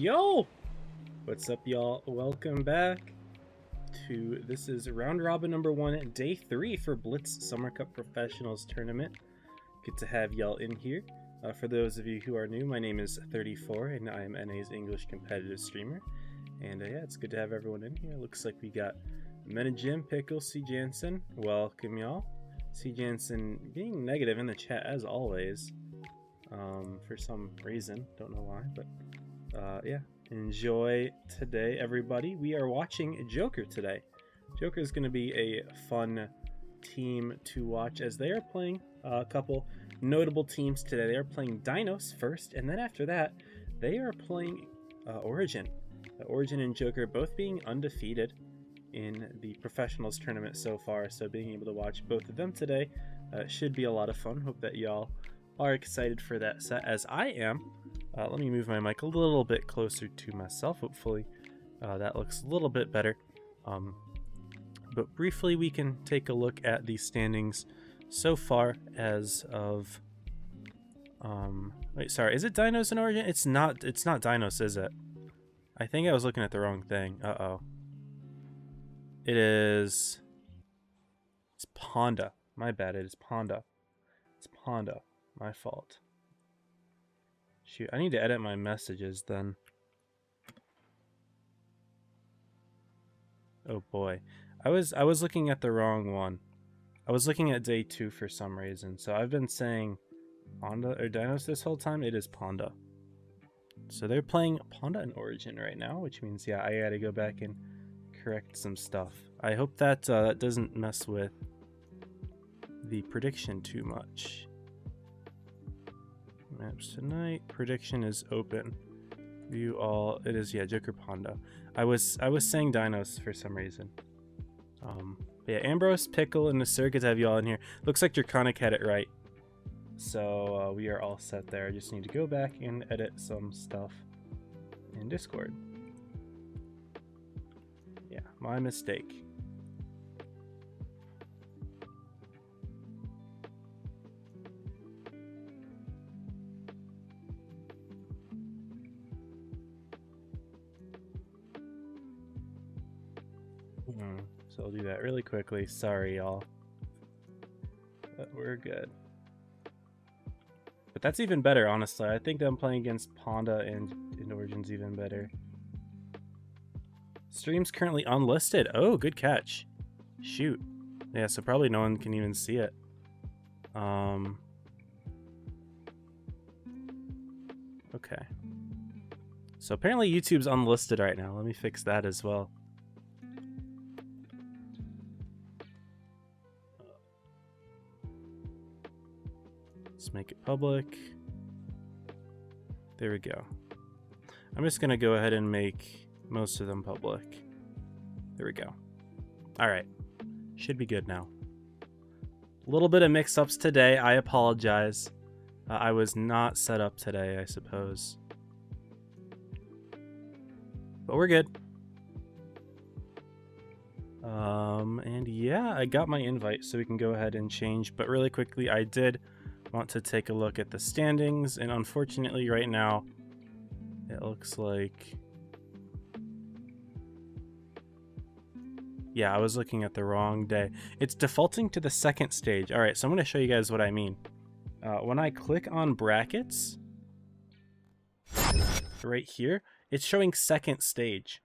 Yo! What's up, y'all? Welcome back to this is round robin number 1, day 3 for Blitz Summer Cup Professionals Tournament. Good to have y'all in here. For those of you who are new, my name is 34 and I am NA's English competitive streamer. And yeah, it's good to have everyone in here. Looks like we got Mena Jim, Pickle, C. Jansen. Welcome, y'all. C. Jansen being negative in the chat as always. For some reason, don't know why, but yeah, enjoy today, everybody. We are watching Joker today. Joker is going to be a fun team to watch as they are playing a couple notable teams today. They are playing Dinos first, and then after that, they are playing Origin. Origin and Joker both being undefeated in the professionals tournament so far, so being able to watch both of them today should be a lot of fun. Hope that y'all are excited for that set, as I am. Let me move my mic a little bit closer to myself. Hopefully that looks a little bit better. But briefly, we can take a look at the standings so far as of... wait, sorry, is it Dinos in Origin? It's not Dinos, is it? I think I was looking at the wrong thing. Uh-oh. It's Ponda. My bad, it is Ponda. It's Ponda. My fault. Shoot, I need to edit my messages then. Oh boy. I was looking at the wrong one. I was looking at day 2 for some reason. So I've been saying Ponda or Dinos this whole time. It is Ponda. So they're playing Ponda in Origin right now, which means, yeah, I gotta go back and correct some stuff. I hope that that doesn't mess with the prediction too much. Maps tonight. Prediction is open. View all. It is, yeah, Joker Ponda. I was saying Dinos for some reason. Yeah, Ambrose, Pickle, and the Circuit have you all in here. Looks like Draconic had it right. So we are all set there. I just need to go back and edit some stuff in Discord. Yeah, my mistake. So I'll do that really quickly. Sorry, y'all. But we're good. But that's even better, honestly. I think them playing against Ponda and in Origin's even better. Stream's currently unlisted. Oh, good catch. Shoot. Yeah, so probably no one can even see it. Okay. So apparently YouTube's unlisted right now. Let me fix that as well. Let's make it public. There we go. I'm just gonna go ahead and make most of them public. There we go. All right, should be good now. A little bit of mix-ups today. I apologize. I was not set up today, I suppose. But we're good. And yeah, I got my invite, so we can go ahead and change. But really quickly, I did want to take a look at the standings, and unfortunately right now it looks like, yeah, I was looking at the wrong day. It's defaulting to the second stage. All right, so I'm going to show you guys what I mean. When I click on brackets right here, it's showing second stage,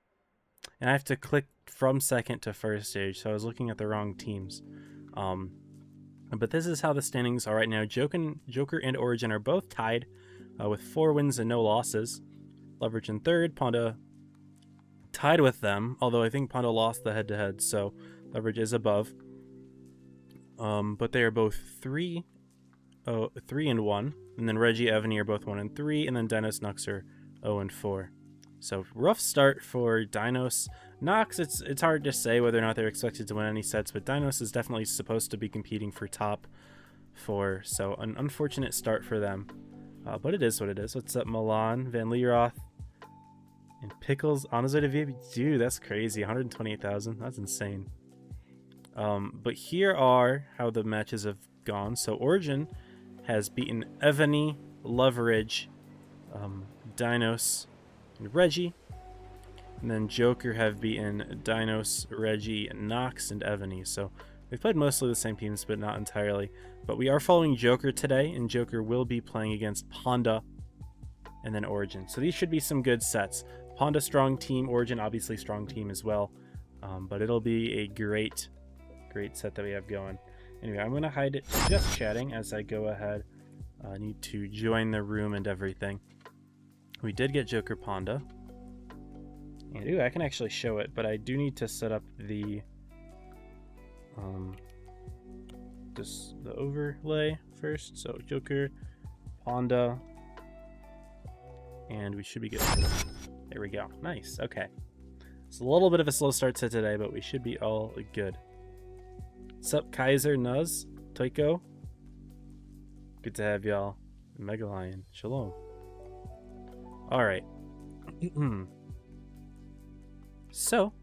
and I have to click from second to first stage, so I was looking at the wrong teams. But this is how the standings are right now. Joker and Origin are both tied with 4 wins and no losses. Leverage in third. Ponda tied with them, although I think Ponda lost the head-to-head, so Leverage is above. But they are both 3-1, and then Reggie, Evany are both 1-3, and then Dinos, Nux are 0-4. So rough start for Dinos. Nox, it's hard to say whether or not they're expected to win any sets, but Dinos is definitely supposed to be competing for top 4, so an unfortunate start for them. But it is what it is. What's up, Milan, Van Leeroth, and Pickles on his way to VIP? Dude, that's crazy. 128,000. That's insane. But here are how the matches have gone. So Origin has beaten Evany, Leverage, Dinos, and Reggie. And then Joker have beaten Dinos, Reggie, Nox, and Evany. So they've played mostly the same teams, but not entirely. But we are following Joker today, and Joker will be playing against Ponda and then Origin. So these should be some good sets. Ponda strong team, Origin obviously strong team as well. But it'll be a great set that we have going. Anyway, I'm going to hide it just chatting as I go ahead. I need to join the room and everything. We did get Joker Ponda. And ooh, I can actually show it, but I do need to set up the just the overlay first. So Joker, Ponda, and we should be good. There we go. Nice. Okay. It's a little bit of a slow start to today, but we should be all good. What's up, Kaiser, Nuz, Toiko? Good to have y'all. Mega Lion, shalom. All right. So,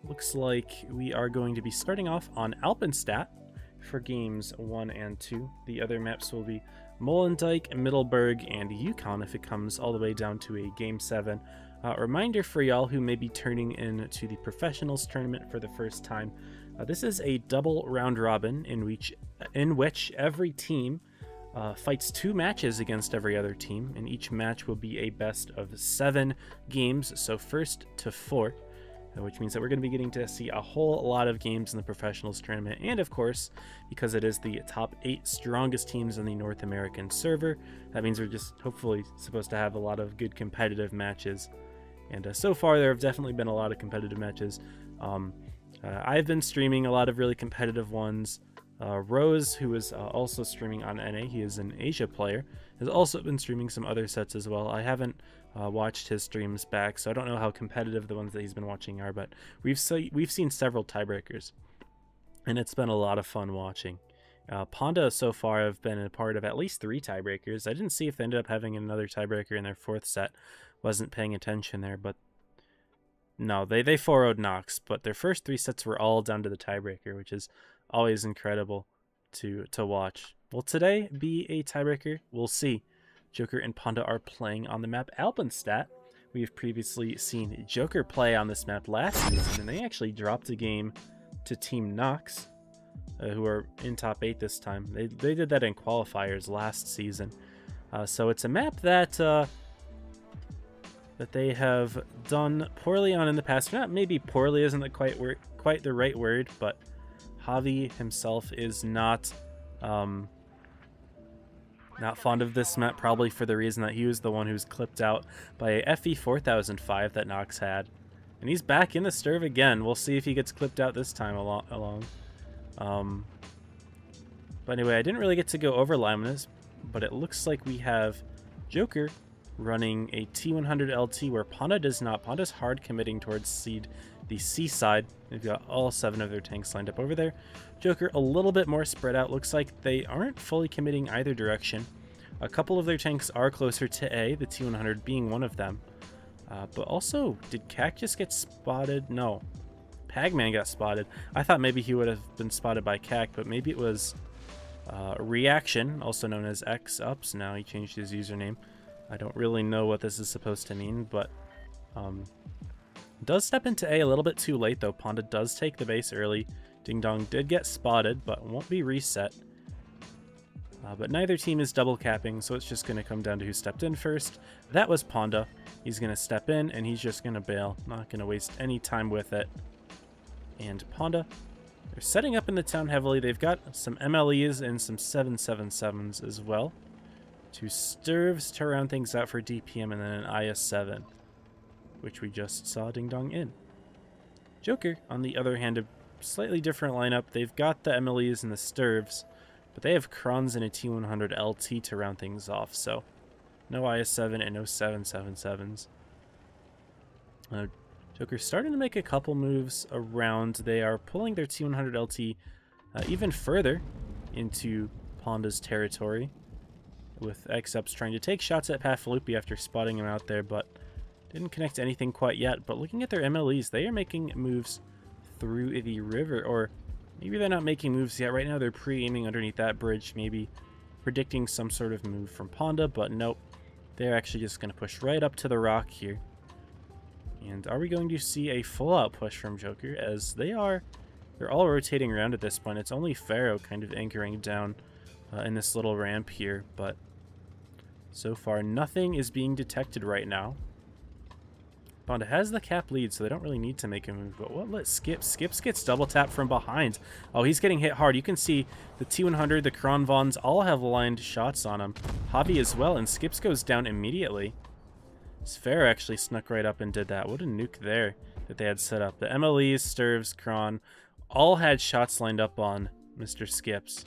looks like we are going to be starting off on Alpenstadt for games 1 and 2. The other maps will be Molendyke, Middleburg, and Yukon if it comes all the way down to a Game 7. Reminder for y'all who may be turning in to the Professionals tournament for the first time. This is a double round robin in which every team fights 2 matches against every other team, and each match will be a best of 7 games, so first to 4, which means that we're going to be getting to see a whole lot of games in the Professionals tournament. And of course, because it is the top 8 strongest teams in the North American server, that means we're just hopefully supposed to have a lot of good competitive matches. And so far there have definitely been a lot of competitive matches. I've been streaming a lot of really competitive ones. Rose, who is also streaming on NA, he is an Asia player, has also been streaming some other sets as well. I haven't watched his streams back, so I don't know how competitive the ones that he's been watching are, but we've seen several tiebreakers, and it's been a lot of fun watching. Ponda so far have been a part of at least 3 tiebreakers. I didn't see if they ended up having another tiebreaker in their 4th set. Wasn't paying attention there, but no, they 4-0'd Nox, but their first 3 sets were all down to the tiebreaker, which is always incredible to watch. Will today be a tiebreaker? We'll see. Joker and Ponda are playing on the map Alpenstadt. We've previously seen Joker play on this map last season, and they actually dropped a game to Team Nox, who are in top 8 this time. They did that in qualifiers last season. So it's a map that they have done poorly on in the past. Not maybe poorly isn't quite the right word, but Javi himself is not fond of this map, probably for the reason that he was the one who's clipped out by a FE 4005 that Nox had. And he's back in the Sturv again. We'll see if he gets clipped out this time along. But anyway, I didn't really get to go over Limonus, but it looks like we have Joker running a T100 LT where Ponda does not. Ponda's hard committing towards the C side. They've got all 7 of their tanks lined up over there. Joker a little bit more spread out. Looks like they aren't fully committing either direction. A couple of their tanks are closer to A, the T100 being one of them. But also, did Cac just get spotted? No. Pagman got spotted. I thought maybe he would have been spotted by Cac, but maybe it was Reaction, also known as X-Ups. Now he changed his username. I don't really know what this is supposed to mean, but does step into A a little bit too late, though. Ponda does take the base early. Ding Dong did get spotted, but won't be reset. But neither team is double capping, so it's just going to come down to who stepped in first. That was Ponda. He's going to step in, and he's just going to bail. Not going to waste any time with it. And Ponda, they're setting up in the town heavily. They've got some MLEs and some 777s as well. 2 Sturvs to round things out for DPM, and then an IS-7, which we just saw Ding Dong in. Joker, on the other hand, a slightly different lineup. They've got the MLEs and the Sturvs, but they have Krons and a T100 LT to round things off, so no IS-7 and no 777s. Joker's starting to make a couple moves around. They are pulling their T100 LT even further into Ponda's territory, with X-Ups trying to take shots at Pafalupi after spotting him out there, but didn't connect to anything quite yet. But looking at their MLEs, they are making moves through the river, or maybe they're not making moves yet. Right now they're pre-aiming underneath that bridge, maybe predicting some sort of move from Ponda, but nope. They're actually just going to push right up to the rock here. And are we going to see a full-out push from Joker? As they're all rotating around at this point. It's only Pharaoh kind of anchoring down in this little ramp here, but so far nothing is being detected right now. Ponda has the cap lead, so they don't really need to make a move. But what? Let's skip. Skips gets double tapped from behind. Oh, he's getting hit hard. You can see the T100, the Kronvons all have lined shots on him. Javi as well, and Skips goes down immediately. Sphere actually snuck right up and did that. What a nuke there that they had set up. The MLEs, Sturvs, Kron, all had shots lined up on Mr. Skips.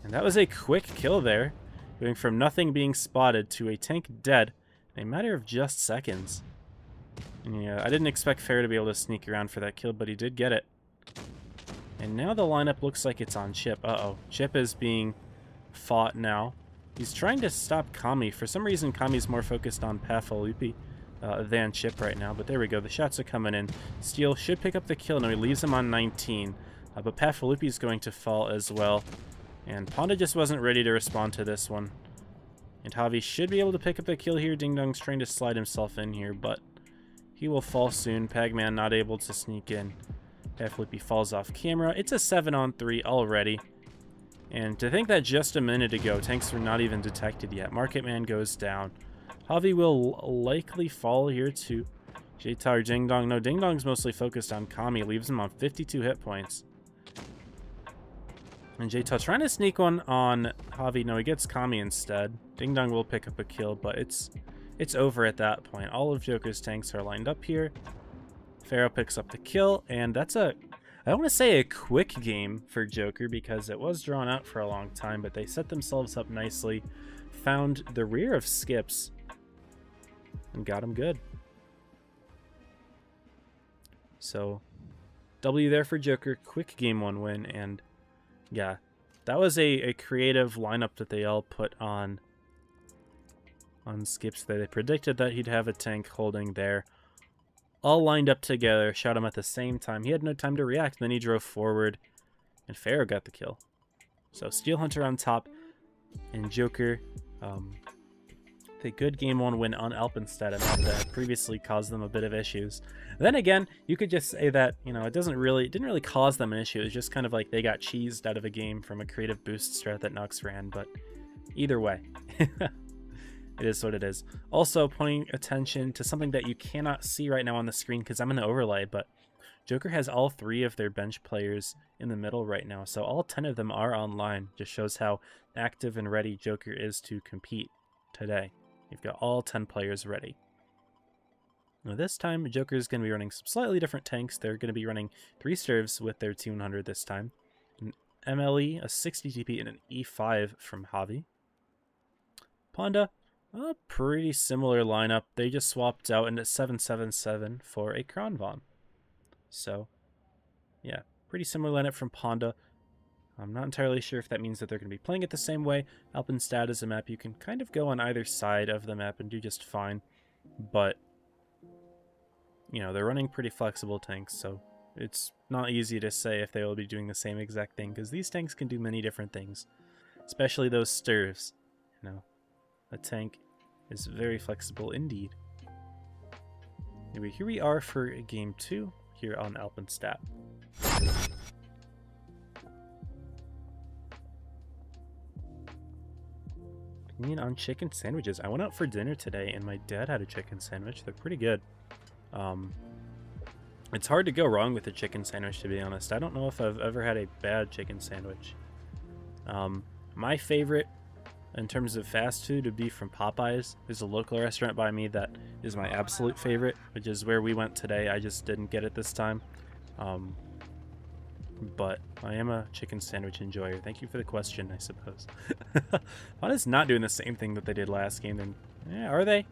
And that was a quick kill there, going from nothing being spotted to a tank dead in a matter of just seconds. And yeah, I didn't expect Fair to be able to sneak around for that kill, but he did get it. And now the lineup looks like it's on Chip. Uh-oh. Chip is being fought now. He's trying to stop Kami. For some reason, Kami's more focused on Pafalupi than Chip right now. But there we go. The shots are coming in. Steel should pick up the kill. No, he leaves him on 19. But Pafalupi is going to fall as well. And Ponda just wasn't ready to respond to this one. And Javi should be able to pick up the kill here. Ding Dong's trying to slide himself in here, but he will fall soon. Pagman not able to sneak in. Pafalupi falls off camera. It's a 7-on-3 already. And to think that just a minute ago, tanks were not even detected yet. Market Man goes down. Javi will likely fall here too. Jta or Ding Dong. No, Ding Dong's mostly focused on Kami. Leaves him on 52 hit points. And Jta trying to sneak one on Javi. No, he gets Kami instead. Ding Dong will pick up a kill, but it's over at that point. All of Joker's tanks are lined up here. Pharaoh picks up the kill, and that's I don't want to say a quick game for Joker because it was drawn out for a long time, but they set themselves up nicely, found the rear of Skips, and got him good. So, W there for Joker. Quick game 1 win, and yeah, that was a creative lineup that they all put on Skips there. They predicted that he'd have a tank holding there. All lined up together, shot him at the same time. He had no time to react, then he drove forward, and Pharaoh got the kill. So Steel Hunter on top, and Joker, the good game 1 win on Alpenstead, and that previously caused them a bit of issues. Then again, you could just say that, you know, it didn't really cause them an issue. It was just kind of like they got cheesed out of a game from a creative boost strat that Nux ran, but either way, it is what it is. Also, pointing attention to something that you cannot see right now on the screen because I'm in the overlay, but Joker has all 3 of their bench players in the middle right now, so all 10 of them are online. Just shows how active and ready Joker is to compete today. You've got all 10 players ready. Now this time, Joker is going to be running some slightly different tanks. They're going to be running 3 Sturvs with their T100 this time. An MLE, a 60 TP, and an E5 from Javi. Ponda, a pretty similar lineup. They just swapped out into 777 for a Kronvon. So, yeah, pretty similar lineup from Ponda. I'm not entirely sure if that means that they're going to be playing it the same way. Alpenstad is a map you can kind of go on either side of the map and do just fine. But, you know, they're running pretty flexible tanks, so it's not easy to say if they will be doing the same exact thing, because these tanks can do many different things. Especially those Sturvs. You know, a tank is very flexible indeed. Anyway, here we are for game 2 here on Alpenstad. On chicken sandwiches. I went out for dinner today and my dad had a chicken sandwich. They're pretty good. It's hard to go wrong with a chicken sandwich, to be honest. I don't know if I've ever had a bad chicken sandwich. My favorite in terms of fast food would be from Popeyes. There's a local restaurant by me that is my absolute favorite, which is where we went today. I just didn't get it this time. But I am a chicken sandwich enjoyer. Thank you for the question, I suppose. Honda's not doing the same thing that they did last game. Then, yeah, are they?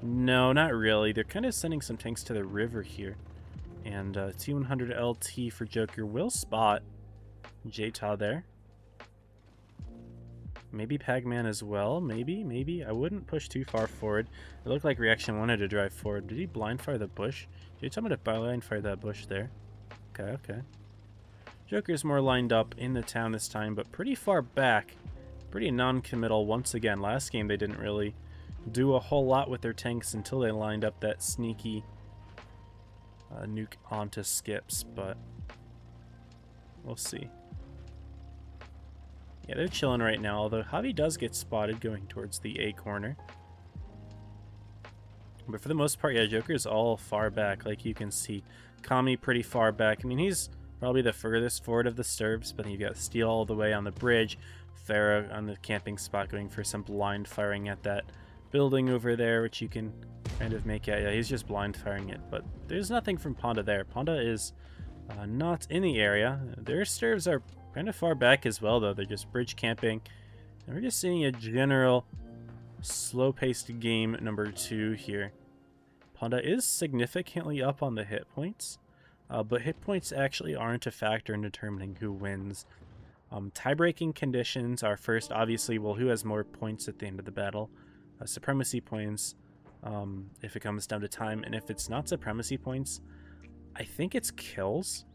No, not really. They're kind of sending some tanks to the river here. And T100 LT for Joker will spot Jta there. Maybe Pagman as well. Maybe. I wouldn't push too far forward. It looked like Reaction wanted to drive forward. Did he blind fire the bush? Jta might have blind fired that bush there. Okay. Joker's more lined up in the town this time, but pretty far back. pretty non-committal once again. Last game they didn't really do a whole lot with their tanks until they lined up that sneaky nuke onto skips, but we'll see. Yeah, they're chilling right now, although Javi does get spotted going towards the A corner. But for the most part, yeah, Joker's all far back, like you can see. Kami pretty far back. I mean, he's probably the furthest forward of the Serbs, but you got Steel all the way on the bridge. Farah on the camping spot going for some blind firing at that building over there, which you can kind of make out. Yeah, he's just blind firing it, but there's nothing from Ponda there. Ponda is not in the area. Their Serbs are kind of far back as well, though. They're just bridge camping. And we're just seeing a general slow-paced game number 2 here. Ponda is significantly up on the hit points, but hit points actually aren't a factor in determining who wins. Tie-breaking conditions are first, obviously, well, who has more points at the end of the battle. Supremacy points, if it comes down to time, and if it's not supremacy points, I think it's kills,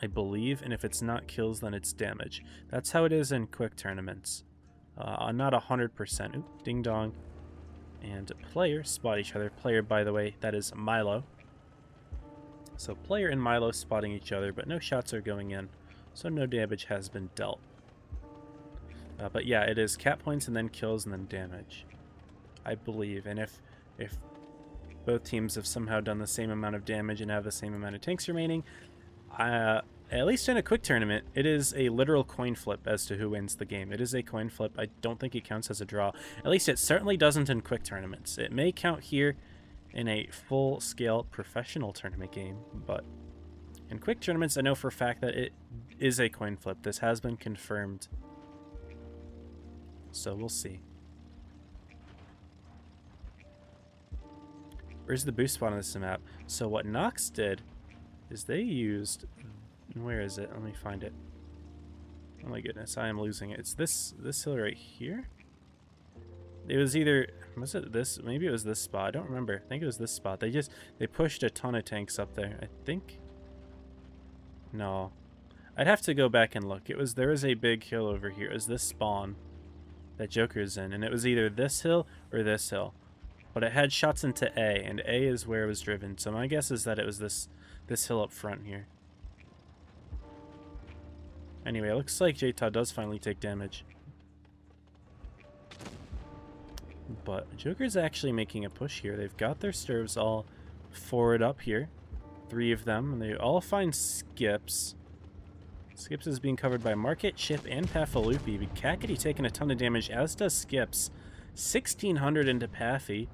I believe, and if it's not kills, then it's damage. That's how it is in quick tournaments. Not 100%. Oop, ding dong. And player spot each other. Player, by the way, that is Milo. So player and Milo spotting each other, but no shots are going in, so no damage has been dealt. But yeah, it is cap points and then kills and then damage, I believe. And if both teams have somehow done the same amount of damage and have the same amount of tanks remaining, at least in a quick tournament, it is a literal coin flip as to who wins the game. It is a coin flip. I don't think it counts as a draw. At least it certainly doesn't in quick tournaments. It may count here in a full-scale professional tournament game, but in quick tournaments, I know for a fact that it is a coin flip. This has been confirmed. So we'll see. Where's the boost spot on this map? So what Nox did is they used... Where is it? Let me find it. Oh my goodness, I am losing it. It's this hill right here? It was either... Was it this? Maybe it was this spot. I don't remember. I think it was this spot. They pushed a ton of tanks up there. I think... No. I'd have to go back and look. There was a big hill over here. It was this spawn that Joker's in, and it was either this hill or this hill. But it had shots into A, and A is where it was driven. So my guess is that it was this hill up front here. Anyway, it looks like J-Todd does finally take damage. But Joker's actually making a push here. They've got their Stirves all forward up here. 3 of them, and they all find Skips. Skips is being covered by Market, Chip, and Pafalupi. But Kakity taking a ton of damage, as does Skips. 1,600 into Paffy.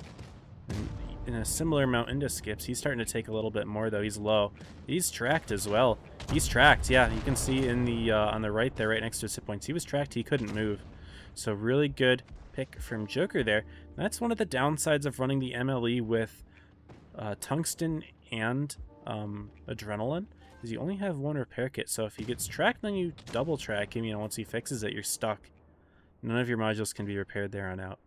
And a similar amount into Skips. He's starting to take a little bit more, though. He's low. He's tracked as well. He's tracked, yeah. You can see in the on the right there, right next to his hit points. He was tracked. He couldn't move. So really good pick from Joker there. That's one of the downsides of running the MLE with Tungsten and Adrenaline, is you only have 1 repair kit. So if he gets tracked, then you double track him. You know, once he fixes it, you're stuck. None of your modules can be repaired there on out.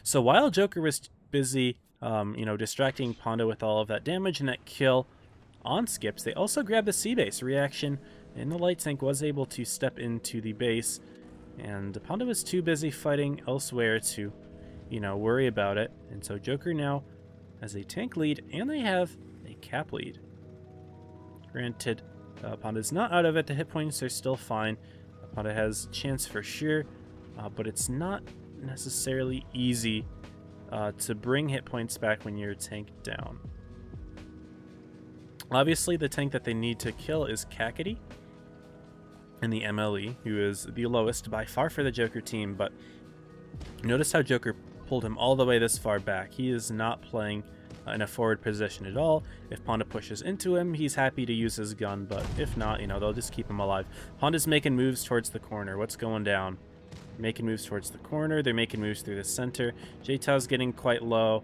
So while Joker was busy, you know, distracting Ponda with all of that damage and that kill on Skips, they also grabbed the C-base reaction, and the light tank was able to step into the base, and Ponda was too busy fighting elsewhere to, you know, worry about it. And so Joker now has a tank lead, and they have a cap lead. Granted, Ponda's not out of it. The hit points are still fine. Ponda has a chance for sure, but it's not necessarily easy to bring hit points back when you're tanked down. Obviously, the tank that they need to kill is Kakity in the MLE, who is the lowest by far for the Joker team, but notice how Joker pulled him all the way this far back. He is not playing in a forward position at all. If Ponda pushes into him, he's happy to use his gun, but if not, you know, they'll just keep him alive. Ponda's making moves towards the corner. What's going down? Making moves towards the corner. They're making moves through the center. J-Tow's getting quite low.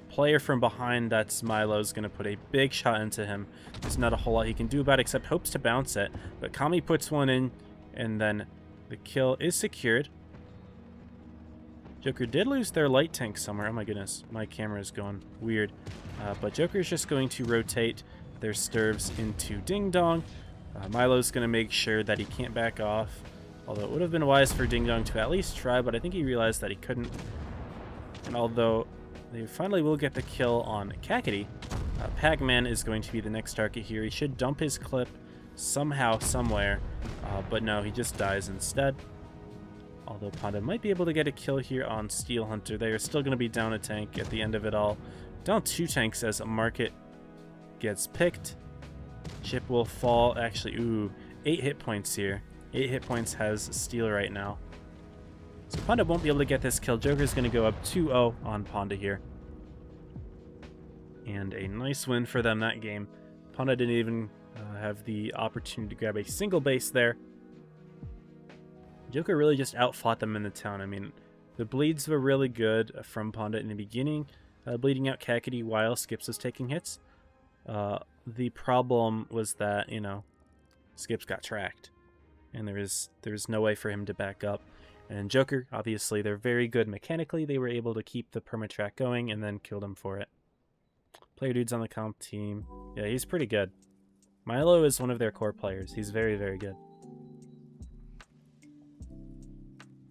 Player from behind, that's Milo, is going to put a big shot into him. There's not a whole lot he can do about it except hopes to bounce it. But Kami puts one in, and then the kill is secured. Joker did lose their light tank somewhere. Oh my goodness, my camera is going weird. But Joker's just going to rotate their Stirves into Ding Dong. Milo's going to make sure that he can't back off. Although it would have been wise for Ding Dong to at least try, but I think he realized that he couldn't. And although they finally will get the kill on Kakity, Pac-Man is going to be the next target here. He should dump his clip somehow, somewhere, but no, he just dies instead. Although Panda might be able to get a kill here on Steel Hunter. They are still going to be down a tank at the end of it all. Down 2 tanks as Market gets picked. Chip will fall. Actually, ooh, 8 hit points here. 8 hit points has Steel right now. So Panda won't be able to get this kill. Joker's going to go up 2-0 on Panda here. And a nice win for them that game. Panda didn't even have the opportunity to grab a single base there. Joker really just outfought them in the town. I mean, the bleeds were really good from Panda in the beginning, bleeding out Kakity while Skips was taking hits. The problem was that, you know, Skips got tracked, and there was no way for him to back up. And Joker, obviously, they're very good mechanically. They were able to keep the permatrack going and then killed him for it. Player dudes on the comp team. Yeah, he's pretty good. Milo is one of their core players. He's very, very good.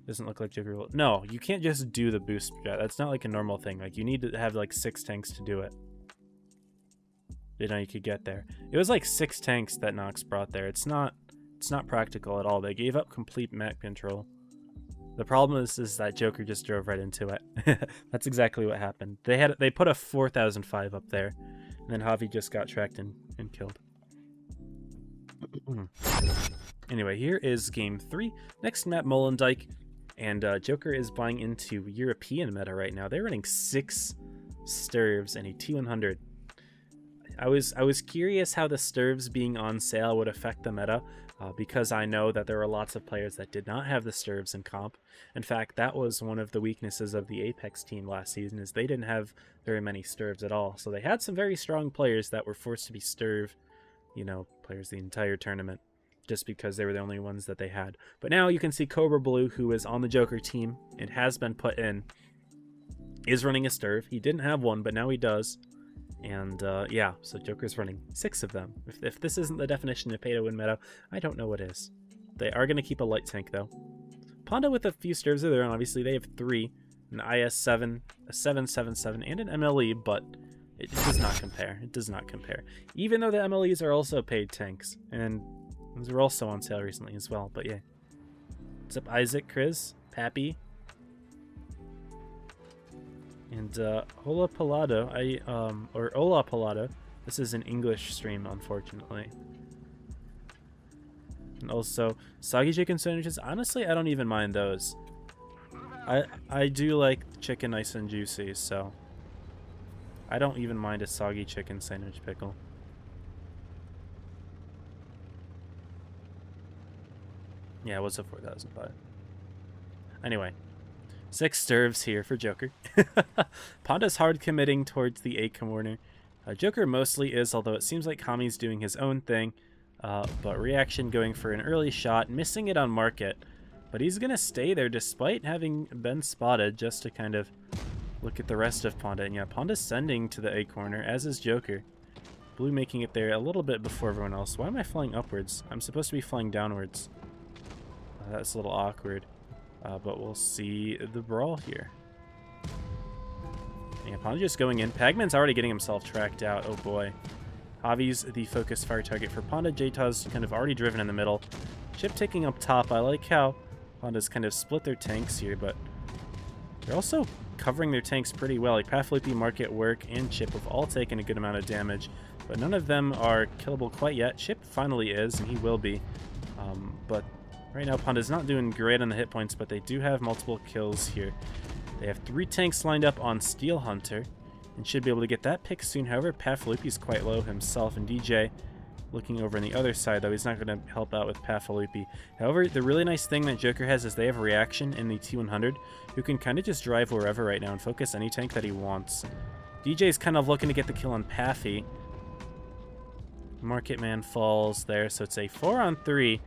Doesn't look like Joker will... No, you can't just do the boost strat. That's not like a normal thing. Like, you need to have like 6 tanks to do it. You know, you could get there. It was like 6 tanks that Nox brought there. It's not practical at all. They gave up complete map control. The problem is that Joker just drove right into it. That's exactly what happened. They put a 4005 up there, and then Javi just got tracked and killed. Anyway, here is game 3. Next map, Molendyke. And Joker is buying into European meta right now. They're running 6 Sturves and a T100. I was curious how the Sturves being on sale would affect the meta, because I know that there were lots of players that did not have the Sturves in comp. In fact, that was one of the weaknesses of the Apex team last season, is they didn't have very many Sturves at all. So they had some very strong players that were forced to be Sturve, you know, players the entire tournament, just because they were the only ones that they had. But now you can see Cobra Blue, who is on the Joker team, it has been put in, is running a Sturve. He didn't have one, but now he does. And yeah, so Joker's running 6 of them. If this isn't the definition of pay-to-win meta, I don't know what is. They are going to keep a light tank, though. Panda with a few Sturves of their own. Obviously, they have 3. An IS-7, a 777, and an MLE, but it does not compare. It does not compare. Even though the MLEs are also paid tanks, and those were also on sale recently as well, but yeah. What's up, Isaac, Chris, Pappy? And Hola Palado, or Hola Palado. This is an English stream, unfortunately. And also, soggy chicken sandwiches. Honestly, I don't even mind those. I do like chicken nice and juicy, so I don't even mind a soggy chicken sandwich pickle. Yeah, it was a 4005. Anyway. 6 Sturves here for Joker. Panda's hard committing towards the A corner. Joker mostly is, although it seems like Kami's doing his own thing. But Reaction going for an early shot, missing it on Market. But he's going to stay there despite having been spotted, just to kind of look at the rest of Panda. And yeah, Panda's sending to the A corner, as is Joker. Blue making it there a little bit before everyone else. Why am I flying upwards? I'm supposed to be flying downwards. That's a little awkward. But we'll see the brawl here. Yeah, Panda just going in. Pagman's already getting himself tracked out. Oh boy. Javi's the focus fire target for Panda. Jayta's kind of already driven in the middle. Chip taking up top. I like how Panda's kind of split their tanks here, but they're also covering their tanks pretty well. Like Pathloopy, Market, Work, and Chip have all taken a good amount of damage, but none of them are killable quite yet. Chip finally is, and he will be. But right now, Panda's not doing great on the hit points, but they do have multiple kills here. They have 3 tanks lined up on Steel Hunter, and should be able to get that pick soon. However, Pathloopy's quite low himself, and DJ looking over on the other side, though he's not going to help out with Pathloopy. However, the really nice thing that Joker has is they have Reaction in the T100, who can kind of just drive wherever right now and focus any tank that he wants. DJ's kind of looking to get the kill on Pathy. Market Man falls there, so it's a 4-on-3.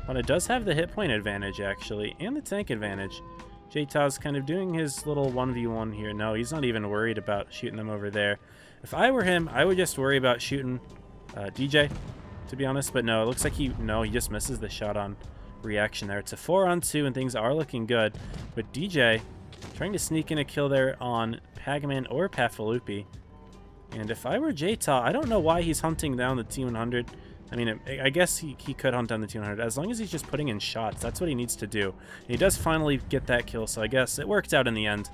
But it does have the hit point advantage, actually, and the tank advantage. Jayta's kind of doing his little 1v1 here. No, he's not even worried about shooting them over there. If I were him, I would just worry about shooting DJ, to be honest. But no, it looks like he just misses the shot on reaction there. It's a 4-on-2 and things are looking good. But DJ trying to sneak in a kill there on Pagman or Pafalupi. And if I were JTaw, I don't know why he's hunting down the T100. I mean, I guess he could hunt down the T100 as long as he's just putting in shots. That's what he needs to do. And he does finally get that kill, so I guess it worked out in the end.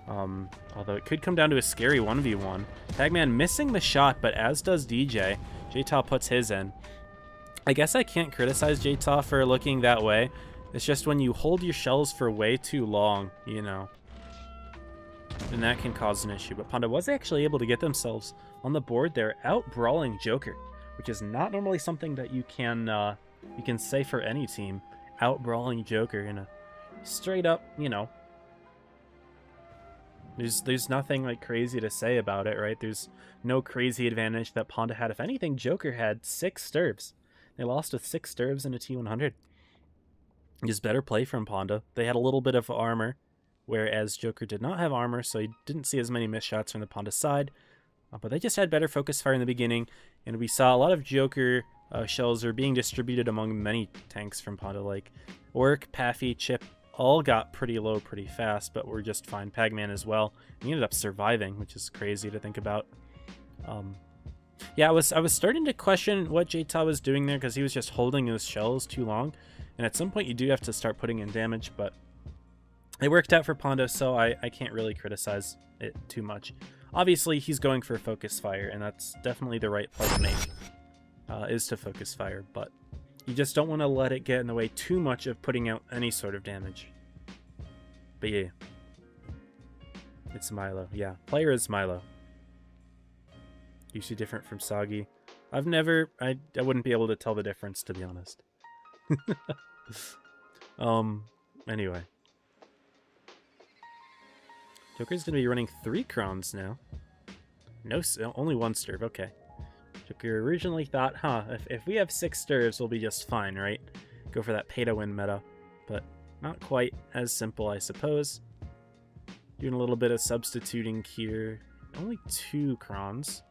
Although it could come down to a scary 1v1. Pagman missing the shot, but as does DJ. JTaw puts his in. I guess I can't criticize JTaw for looking that way. It's just when you hold your shells for way too long, you know, then that can cause an issue. But Ponda was actually able to get themselves on the board there, out-brawling Joker, which is not normally something that you can say for any team. Out-brawling Joker in a straight-up, you know, there's nothing like crazy to say about it, right? There's no crazy advantage that Ponda had. If anything, Joker had 6 stirves. They lost with 6 stirves in a T100. Just better play from Ponda. They had a little bit of armor, whereas Joker did not have armor, so he didn't see as many missed shots from the Ponda side. But they just had better focus fire in the beginning, and we saw a lot of Joker shells are being distributed among many tanks from Ponda, like Orc, Paffy, Chip, all got pretty low pretty fast, but were just fine. Pagman as well. He ended up surviving, which is crazy to think about. Yeah, I was starting to question what JTaw was doing there, because he was just holding those shells too long. And at some point you do have to start putting in damage, but it worked out for Ponda, so I can't really criticize it too much. Obviously, he's going for focus fire, and that's definitely the right play to make, is to focus fire, but you just don't want to let it get in the way too much of putting out any sort of damage. But yeah. It's Milo. Yeah, player is Milo. Usually different from Sagi. I wouldn't be able to tell the difference, to be honest. Anyway. Joker's gonna be running 3 crowns now. No, only 1 stirve, okay. Joker originally thought, if we have 6 stirves, we'll be just fine, right? Go for that pay-to-win meta. But not quite as simple, I suppose. Doing a little bit of substituting here. Only 2 crons.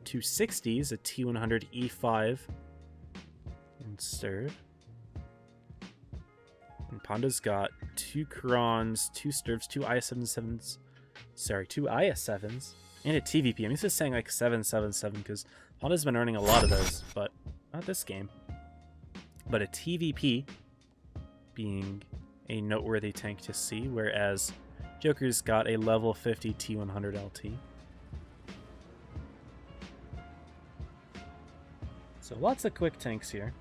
2 60s, a T100 E5. And stirve. And Ponda's got 2 crons, 2 stirves, 2 IS-77s. Sorry, 2 IS-7s. And a TVP. I'm used to saying like 777 because Ponda's been earning a lot of those, but not this game. But a TVP being a noteworthy tank to see, whereas Joker's got a level 50 T100 LT. So lots of quick tanks here.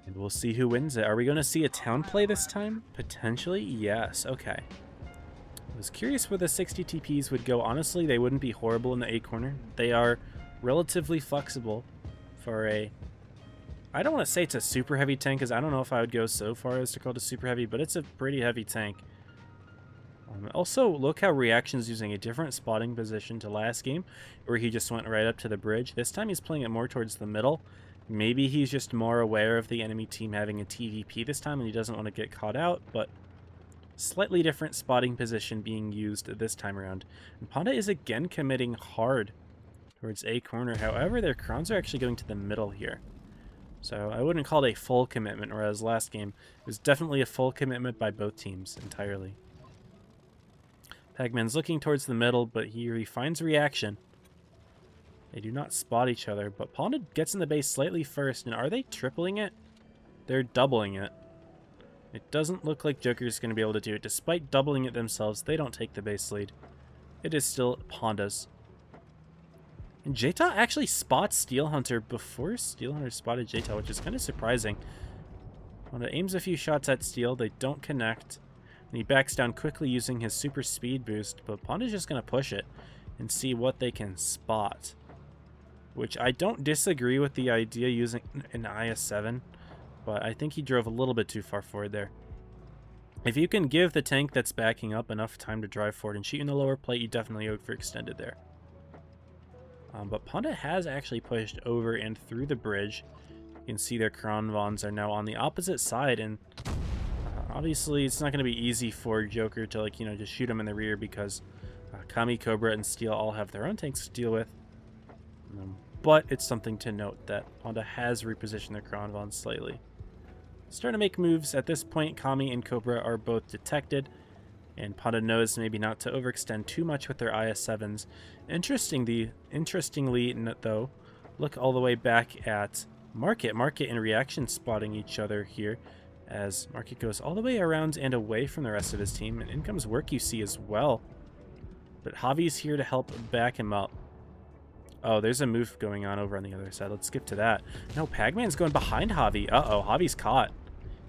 And we'll see who wins it. Are we going to see a town play this time? Potentially, yes. Okay. I was curious where the 60 TPs would go. Honestly, they wouldn't be horrible in the A corner. They are relatively flexible for a... I don't want to say it's a super heavy tank, because I don't know if I would go so far as to call it a super heavy, but it's a pretty heavy tank. Also, look how Reaction's using a different spotting position to last game, where he just went right up to the bridge. This time he's playing it more towards the middle. Maybe he's just more aware of the enemy team having a TVP this time and he doesn't want to get caught out, but slightly different spotting position being used this time around. And Ponda is again committing hard towards A corner. However, their crowns are actually going to the middle here. So I wouldn't call it a full commitment, whereas last game it was definitely a full commitment by both teams entirely. Pagman's looking towards the middle, but here he finds Reaction. They do not spot each other, but Ponda gets in the base slightly first, and are they tripling it? They're doubling it. It doesn't look like Joker's going to be able to do it. Despite doubling it themselves, they don't take the base lead. It is still Ponda's. And JTaw actually spots Steel Hunter before Steel Hunter spotted JTaw, which is kind of surprising. Ponda aims a few shots at Steel, they don't connect. And he backs down quickly using his super speed boost, but Ponda's just going to push it and see what they can spot. Which I don't disagree with the idea using an IS-7, but I think he drove a little bit too far forward there. If you can give the tank that's backing up enough time to drive forward and shoot in the lower plate, you definitely go for extended there. But Ponda has actually pushed over and through the bridge. You can see their Crown Vons are now on the opposite side, and obviously it's not going to be easy for Joker to, like, you know, just shoot him in the rear because Kami, Cobra, and Steel all have their own tanks to deal with. But it's something to note that Honda has repositioned their Kronvon slightly. Starting to make moves. At this point, Kami and Cobra are both detected, and Honda knows maybe not to overextend too much with their IS-7s. Interestingly, though, look all the way back at Market. Market and Reaction spotting each other here, as Market goes all the way around and away from the rest of his team, and in comes Work You See as well. But Javi's here to help back him up. Oh, there's a move going on over on the other side. Let's skip to that. No, Pagman's going behind Javi. Uh-oh, Javi's caught.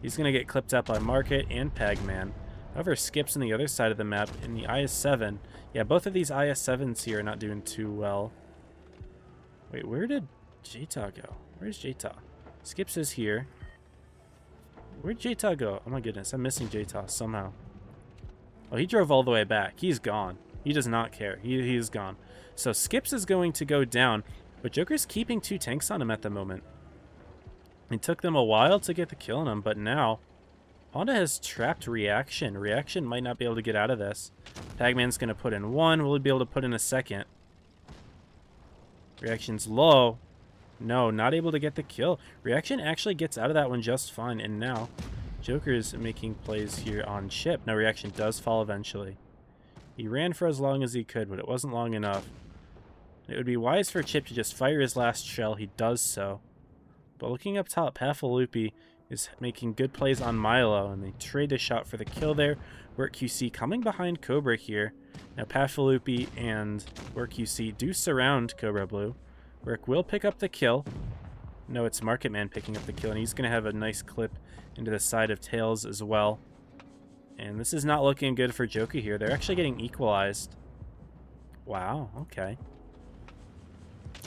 He's going to get clipped up by Market and Pagman. However, Skip's on the other side of the map in the IS-7. Yeah, both of these IS-7s here are not doing too well. Wait, where did Jta go? Where's Jta? Skips is here. Where'd Jta go? Oh my goodness, I'm missing Jta somehow. Oh, he drove all the way back. He's gone. He does not care. He's gone. So Skips is going to go down, but Joker's keeping 2 tanks on him at the moment. It took them a while to get the kill on him, but now Honda has trapped Reaction. Reaction might not be able to get out of this. Pagman's going to put in 1. Will he be able to put in a second? Reaction's low. No, not able to get the kill. Reaction actually gets out of that one just fine, and now Joker's making plays here on Chip. Now Reaction does fall eventually. He ran for as long as he could, but it wasn't long enough. It would be wise for Chip to just fire his last shell. He does so. But looking up top, Pafalupi is making good plays on Milo, and they trade the shot for the kill there. Work QC coming behind Cobra here. Now Pafalupi and Work QC do surround Cobra Blue. Work will pick up the kill. No, it's Market Man picking up the kill, and he's going to have a nice clip into the side of Tails as well. And this is not looking good for Joker here. They're actually getting equalized. Wow, okay.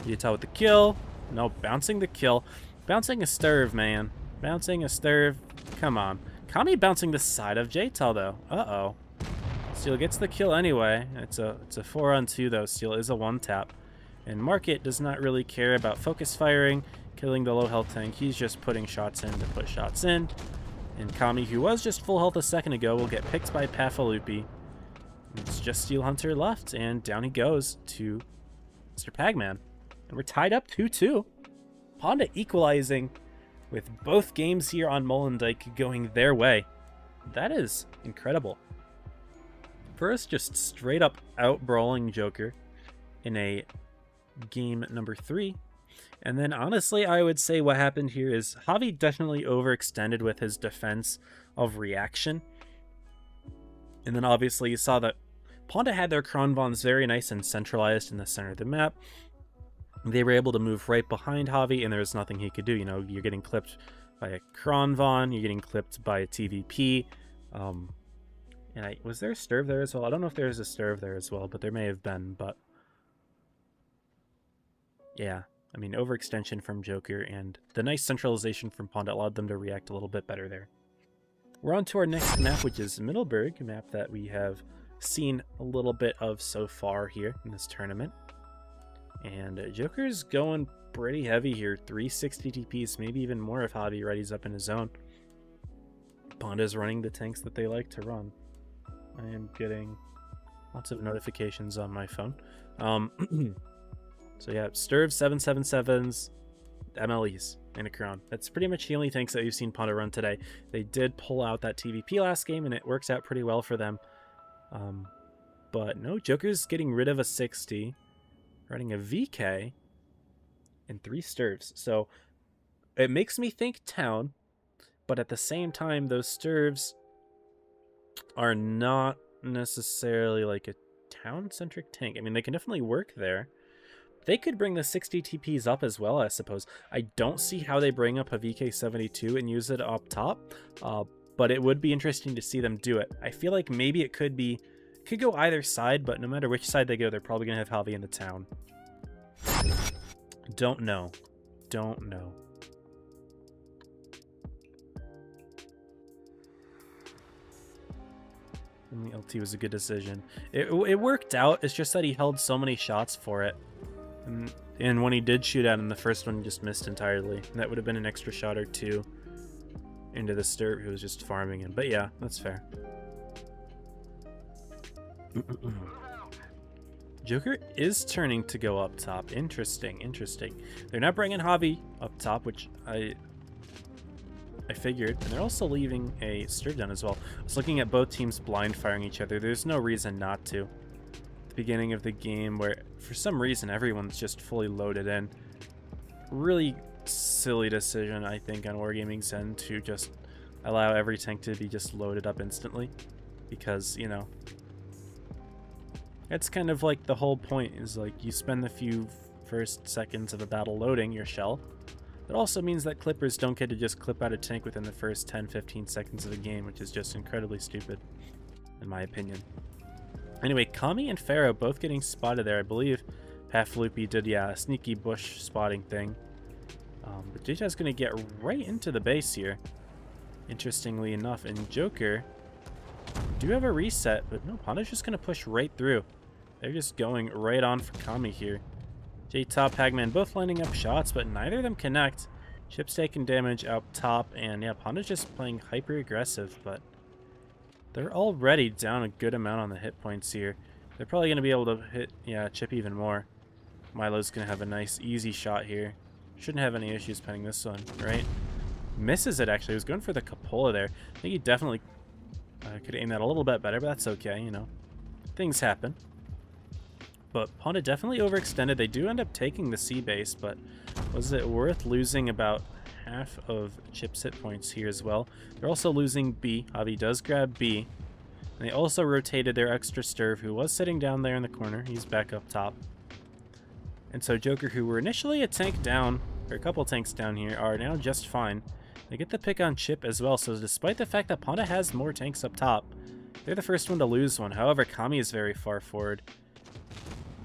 Jta with the kill. No, bouncing the kill. Bouncing a Sturv, man. Bouncing a Sturv. Come on. Kami bouncing the side of Jta, though. Uh-oh. Steel gets the kill anyway. It's a 4-on-2, though. Steel is a 1-tap. And Market does not really care about focus firing, killing the low health tank. He's just putting shots in to put shots in. And Kami, who was just full health a second ago, will get picked by Pafalupi. It's just Steel Hunter left, and down he goes to Mr. Pagman. And we're tied up 2-2. Honda equalizing with both games here on Molendyke going their way. That is incredible. First, just straight up out-brawling Joker in a game number 3. And then, honestly, I would say what happened here is Javi definitely overextended with his defense of Reaction. And then, obviously, you saw that Honda had their Kronvons very nice and centralized in the center of the map. They were able to move right behind Javi, and there was nothing he could do. You know, you're getting clipped by a Kronvon, you're getting clipped by a TVP. Was there a Sturv there as well? I don't know if there was a Sturv there as well, but there may have been. But yeah. I mean, overextension from Joker and the nice centralization from Honda allowed them to react a little bit better there. We're on to our next map, which is Middleburg, a map that we have seen a little bit of so far here in this tournament. And Joker's going pretty heavy here, 360 TPs, maybe even more if Javi readies up in his zone. Honda's running the tanks that they like to run. I am getting lots of notifications on my phone. So yeah, Sturv 777s, MLEs, and a Crown. That's pretty much the only tanks that you've seen Honda run today. They did pull out that TVP last game, and it works out pretty well for them. But no, Joker's getting rid of a 60, running a VK, and 3 Sturvs. So it makes me think Town, but at the same time, those Sturvs are not necessarily like a Town-centric tank. I mean, they can definitely work there. They could bring the 60 TPs up as well, I suppose. I don't see how they bring up a VK72 and use it up top, but it would be interesting to see them do it. I feel like maybe it could go either side, but no matter which side they go, they're probably going to have Javi in the Town. Don't know. Don't know. And the LT was a good decision. It worked out. It's just that he held so many shots for it. And when he did shoot out in the first one, he just missed entirely. And that would have been an extra shot or 2 into the Sturv who was just farming him. But yeah, that's fair. Joker is turning to go up top. Interesting, interesting. They're not bringing Javi up top, which I figured, and they're also leaving a stir down as well. I was looking at both teams blind firing each other. There's no reason not to. At the beginning of the game, where for some reason everyone's just fully loaded in. Really silly decision, I think, on Wargaming's end to just allow every tank to be just loaded up instantly, because, you know, it's kind of like the whole point is like you spend the few first seconds of a battle loading your shell. That also means that clippers don't get to just clip out a tank within the first 10-15 seconds of the game, which is just incredibly stupid, in my opinion. Anyway, Kami and Pharaoh both getting spotted there. I believe Paflupi did, yeah, a sneaky bush spotting thing. But Jta's going to get right into the base here, interestingly enough. And Joker do have a reset, but no, Panda's just going to push right through. They're just going right on for Kami here. Jta, Pagman both lining up shots, but neither of them connect. Chip's taking damage up top, and yeah, Panda's just playing hyper aggressive, but they're already down a good amount on the hit points here. They're probably going to be able to hit, yeah, Chip even more. Milo's going to have a nice, easy shot here. Shouldn't have any issues penning this one, right? Misses it, actually. He was going for the Cupola there. I think he definitely could aim that a little bit better, but that's okay, you know. Things happen. But Panda definitely overextended. They do end up taking the C base, but was it worth losing about half of Chip's hit points here as well? They're also losing B. Javi does grab B. And they also rotated their extra Sturv, who was sitting down there in the corner. He's back up top. And so Joker, who were initially a tank down, or a couple tanks down here, are now just fine. They get the pick on Chip as well, so despite the fact that Panda has more tanks up top, they're the first one to lose one. However, Kami is very far forward,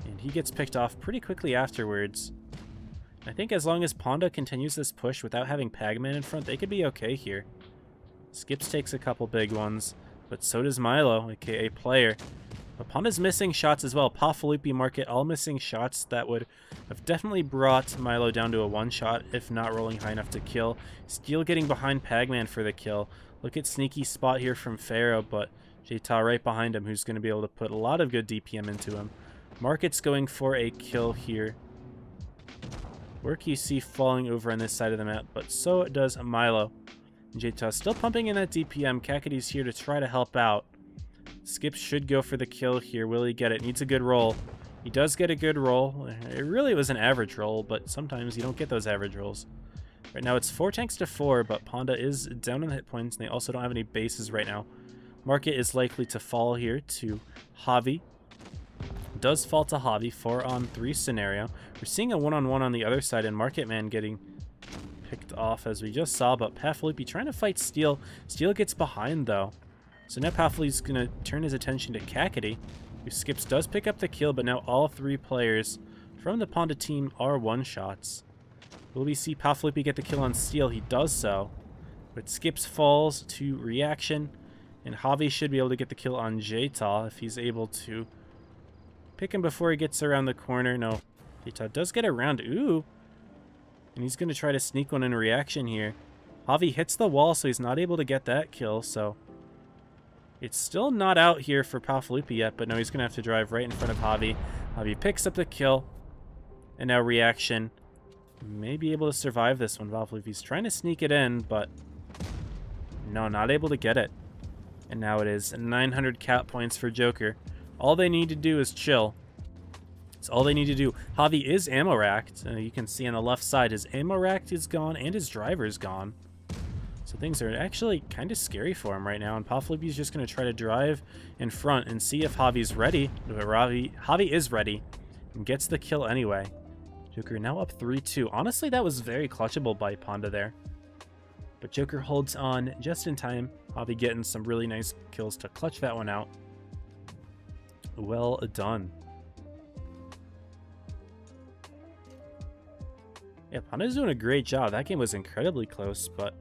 and he gets picked off pretty quickly afterwards. I think as long as Panda continues this push without having Pagman in front, they could be okay here. Skips takes a couple big ones, but so does Milo, aka Player. But Panda's missing shots as well. Paflupi Market all missing shots that would have definitely brought Milo down to a one-shot, if not rolling high enough to kill. Steel getting behind Pagman for the kill. Look at sneaky spot here from Pharaoh, but Jta right behind him, who's going to be able to put a lot of good DPM into him. Market's going for a kill here. Work you see falling over on this side of the map, but so does Milo. Jta still pumping in that DPM. Kakidi's here to try to help out. Skips should go for the kill here. Will he get it? Needs a good roll. He does get a good roll. It really was an average roll, but sometimes you don't get those average rolls. Right now it's 4 tanks to 4, but Panda is down on the hit points, and they also don't have any bases right now. Market is likely to fall here to Javi. Does fall to Javi, 4-on-3 scenario. We're seeing a 1-on-1 on the other side, and Market Man getting picked off as we just saw, but Paflupi trying to fight Steel. Steel gets behind though. So now Paflupi's going to turn his attention to Kakidi, who Skips does pick up the kill, but now all 3 players from the Panda team are one-shots. Will we see Paflupi get the kill on Steel? He does so, but Skips falls to reaction, and Javi should be able to get the kill on Jta if he's able to pick him before he gets around the corner. No, Jta does get around. Ooh, and he's going to try to sneak one in reaction here. Javi hits the wall, so he's not able to get that kill, so it's still not out here for Paflupi yet, but no, he's going to have to drive right in front of Javi. Javi picks up the kill, and now reaction may be able to survive this one. Paflupi's trying to sneak it in, but no, not able to get it. And now it is 900 cap points for Joker. All they need to do is chill. That's all they need to do. Javi is ammo racked. You can see on the left side his ammo racked is gone and his driver is gone. So things are actually kind of scary for him right now, and Paflupi's just going to try to drive in front and see if Javi's ready. But Javi is ready and gets the kill anyway. Joker now up 3-2. Honestly, that was very clutchable by Panda there. But Joker holds on just in time. Javi getting some really nice kills to clutch that one out. Well done. Yeah, Panda's doing a great job. That game was incredibly close, but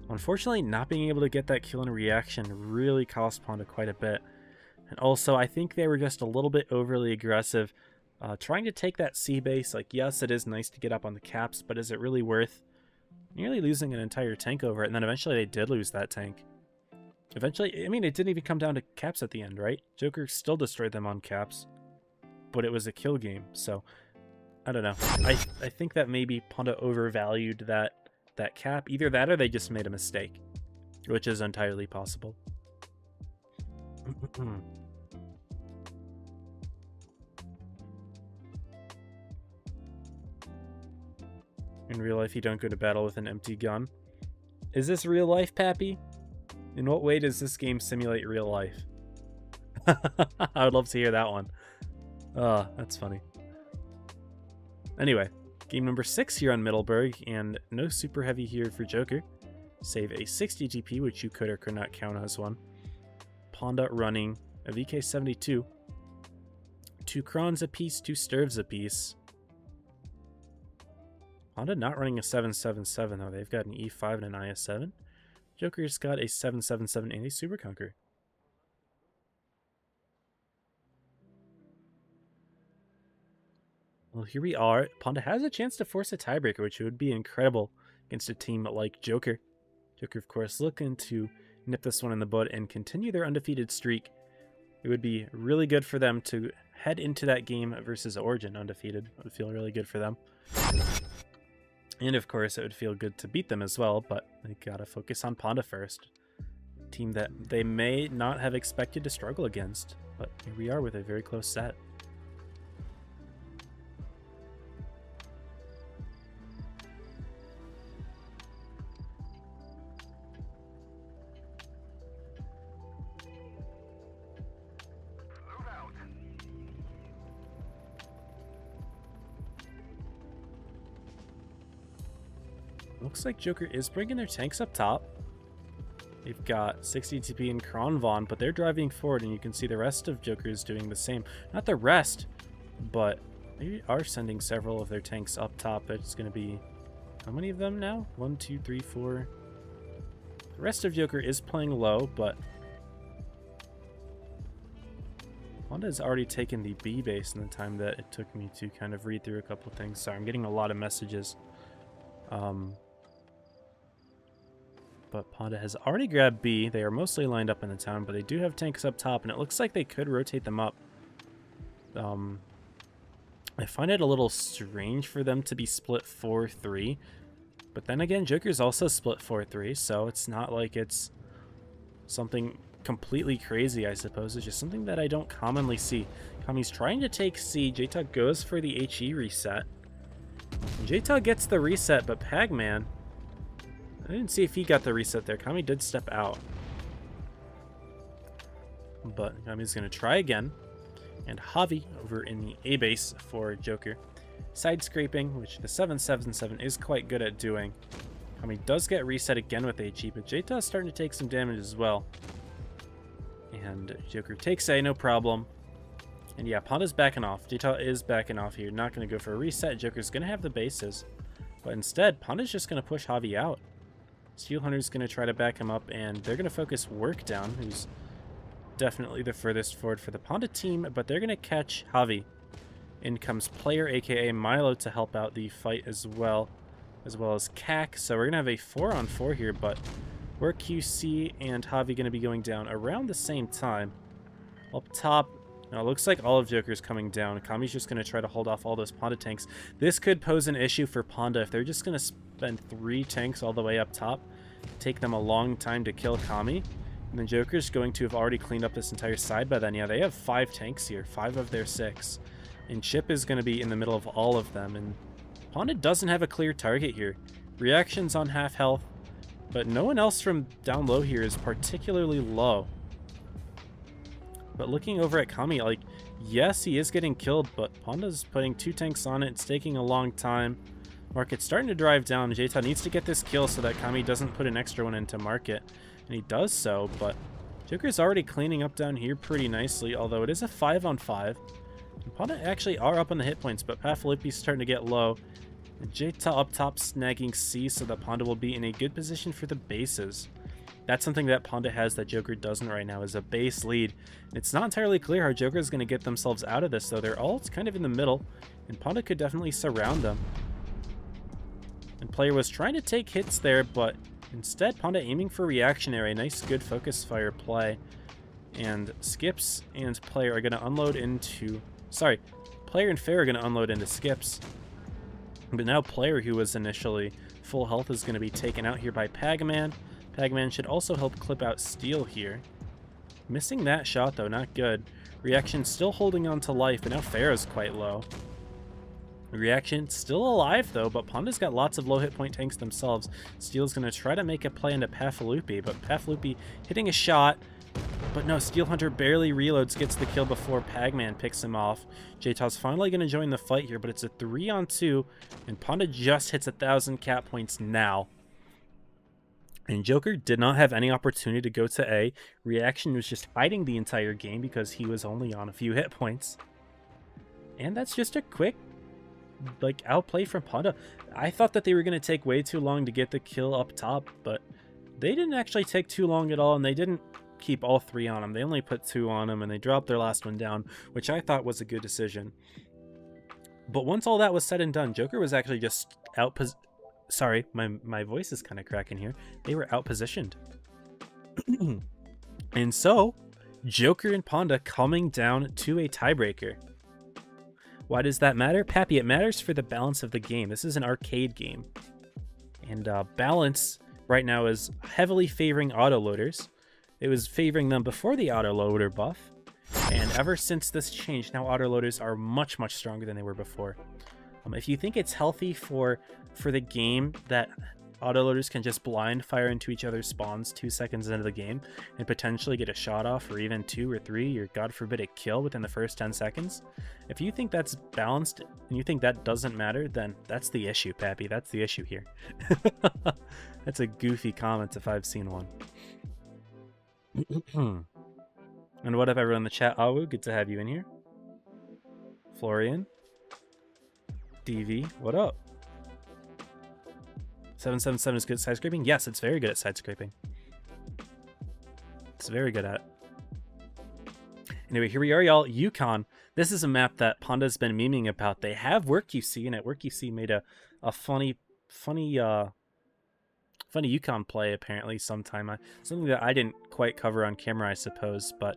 unfortunately, not being able to get that kill in reaction really cost Panda quite a bit. And also, I think they were just a little bit overly aggressive. Trying to take that C base, like, yes, it is nice to get up on the caps, but is it really worth nearly losing an entire tank over it? And then eventually they did lose that tank. Eventually, I mean, it didn't even come down to caps at the end, right? Joker still destroyed them on caps. but it was a kill game. So I don't know. I think that maybe Ponda overvalued that cap. Either that or they just made a mistake, which is entirely possible. In real life, you don't go to battle with an empty gun. Is this real life, Pappy? In what way does this game simulate real life? I would love to hear that one. Oh, that's funny. Anyway, game number 6 here on Middleburg, and no super heavy here for Joker. Save a 60 GP, which you could or could not count as one. Ponda running a VK72. 2 Krons apiece, 2 Sturves apiece. Ponda not running a 777 though. They've got an E5 and an IS7. Joker's got a 777 and a Super Conqueror. Well, here we are. Ponda has a chance to force a tiebreaker, which would be incredible against a team like Joker. Joker, of course, looking to nip this one in the bud and continue their undefeated streak. It would be really good for them to head into that game versus Origin undefeated. It would feel really good for them. And of course, it would feel good to beat them as well, but they gotta focus on Ponda first. A team that they may not have expected to struggle against, but here we are with a very close set. Looks like Joker is bringing their tanks up top. They've got 60 TP and Kronvon, but they're driving forward, and you can see the rest of Joker is doing the same. Not the rest, but they are sending several of their tanks up top. It's going to be... how many of them now? 1, 2, 3, 4. The rest of Joker is playing low, but... Honda has already taken the B base in the time that it took me to kind of read through a couple things. Sorry, I'm getting a lot of messages. But Ponda has already grabbed B. They are mostly lined up in the town, but they do have tanks up top, and it looks like they could rotate them up. I find it a little strange for them to be split 4-3, but then again, Joker's also split 4-3, so it's not like it's something completely crazy, I suppose. It's just something that I don't commonly see. Kami's trying to take C. J-Tug goes for the HE reset. J-Tug gets the reset, but Pagman... I didn't see if he got the reset there. Kami did step out. But Kami's going to try again. And Javi over in the A base for Joker. Side scraping, which the 777 is quite good at doing. Kami does get reset again with HE, but J-Ta is starting to take some damage as well. And Joker takes A, no problem. And yeah, Ponda's backing off. J-Ta is backing off here. Not going to go for a reset. Joker's going to have the bases. But instead, Ponda's just going to push Javi out. Steel Hunter's going to try to back him up, and they're going to focus Work down, who's definitely the furthest forward for the Ponda team, but they're going to catch Javi. In comes Player, aka Milo, to help out the fight as well as CAC. So we're going to have a 4-on-4 here, but Work, QC, and Javi going to be going down around the same time. Up top, now it looks like all of Joker's coming down. Kami's just going to try to hold off all those Ponda tanks. This could pose an issue for Ponda if they're just going to spend 3 tanks all the way up top. Take them a long time to kill Kami. And then Joker's going to have already cleaned up this entire side by then. Yeah, they have 5 tanks here, 5 of their 6. And Chip is going to be in the middle of all of them. And Ponda doesn't have a clear target here. Reaction's on half health, but no one else from down low here is particularly low. But looking over at Kami, like, yes, he is getting killed, but Ponda's putting 2 tanks on it. It's taking a long time. Market's starting to drive down. J-Ta needs to get this kill so that Kami doesn't put an extra one into Market. And he does so, but Joker's already cleaning up down here pretty nicely, although it is a 5-on-5. And Ponda actually are up on the hit points, but Pafalippi's starting to get low. J-Ta up top snagging C so that Ponda will be in a good position for the bases. That's something that Ponda has that Joker doesn't right now, is a base lead. It's not entirely clear how Joker is going to get themselves out of this, though. They're all kind of in the middle, and Ponda could definitely surround them. And Player was trying to take hits there, but instead Ponda aiming for reactionary. Nice, good focus fire play. And Skips and Player are going to unload into sorry, Player and Fair are going to unload into Skips. But now Player, who was initially full health, is going to be taken out here by Pagaman. Pagaman should also help clip out Steel here. Missing that shot, though, not good. Reaction still holding on to life, but now Pharaoh's quite low. Reaction still alive, though, but Panda's got lots of low hit point tanks themselves. Steel's going to try to make a play into Pafalupi, but Pafalupi hitting a shot. But no, Steel Hunter barely reloads, gets the kill before Pagman picks him off. J-Taw's finally going to join the fight here, but it's a 3-on-2, and Panda just hits 1,000 cap points now. And Joker did not have any opportunity to go to A. Reaction was just hiding the entire game because he was only on a few hit points. And that's just a quick, like, outplay from Panda. I thought that they were going to take way too long to get the kill up top, but they didn't actually take too long at all, and they didn't keep all 3 on him. They only put 2 on him, and they dropped their last one down, which I thought was a good decision. But once all that was said and done, Joker was actually just sorry, my voice is kind of cracking here. They were outpositioned. And so, Joker and Panda coming down to a tiebreaker. Why does that matter? Pappy, it matters for the balance of the game. This is an arcade game. And balance right now is heavily favoring autoloaders. It was favoring them before the autoloader buff. And ever since this change, now autoloaders are much, much stronger than they were before. If you think it's healthy for the game that autoloaders can just blind fire into each other's spawns 2 seconds into the game and potentially get a shot off, or even 2 or 3, or God forbid a kill within the first 10 seconds, if you think that's balanced and you think that doesn't matter, then that's the issue, Pappy. That's the issue here. That's a goofy comment if I've seen one. And what up, everyone in the chat? Awu, good to have you in here. Florian. DV, what up? 777 is good at side scraping? Yes, it's very good at side scraping. It's very good at. Anyway, here we are, y'all. Yukon. This is a map that Panda's been memeing about. They have Work UC, and at Work UC made a funny Yukon play apparently sometime. Something that I didn't quite cover on camera, I suppose. But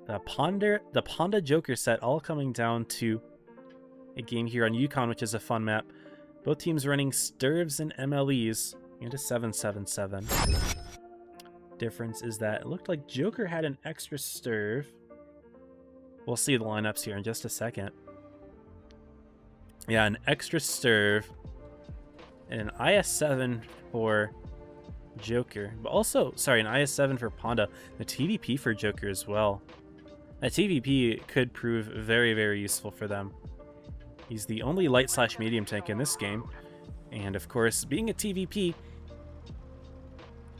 the Panda Joker set all coming down to a game here on Yukon, which is a fun map. Both teams running Sturves and MLEs into 777. Difference is that it looked like Joker had an extra Sturve. We'll see the lineups here in just a second. Yeah, an extra Sturve and an IS-7 for Joker. But also, sorry, an IS-7 for Panda. The TVP for Joker as well. That TVP could prove very, very useful for them. He's the only light/medium tank in this game. And of course, being a TVP,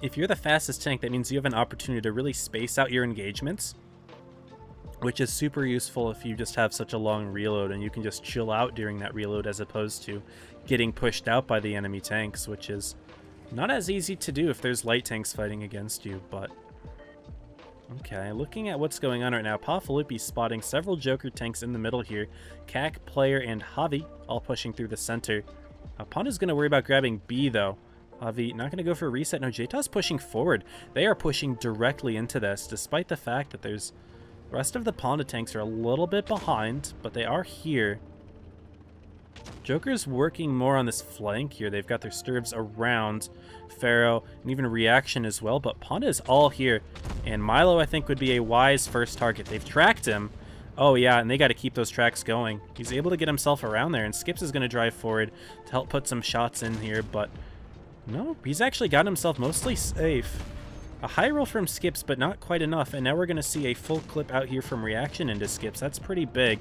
if you're the fastest tank, that means you have an opportunity to really space out your engagements, which is super useful if you just have such a long reload and you can just chill out during that reload as opposed to getting pushed out by the enemy tanks, which is not as easy to do if there's light tanks fighting against you. But okay, looking at what's going on right now, Pafalupi spotting several Joker tanks in the middle here. Kak, Player, and Javi all pushing through the center. Panda's going to worry about grabbing B, though. Javi not going to go for a reset. No, J-Taw's pushing forward. They are pushing directly into this, despite the fact that the rest of the Panda tanks are a little bit behind, but they are here. Joker's working more on this flank here. They've got their Sturves around Pharaoh and even Reaction as well, but Panda is all here. And Milo, I think, would be a wise first target. They've tracked him. Oh, yeah, and they got to keep those tracks going. He's able to get himself around there, and Skips is going to drive forward to help put some shots in here, but no, he's actually got himself mostly safe. A high roll from Skips, but not quite enough, and now we're going to see a full clip out here from Reaction into Skips. That's pretty big,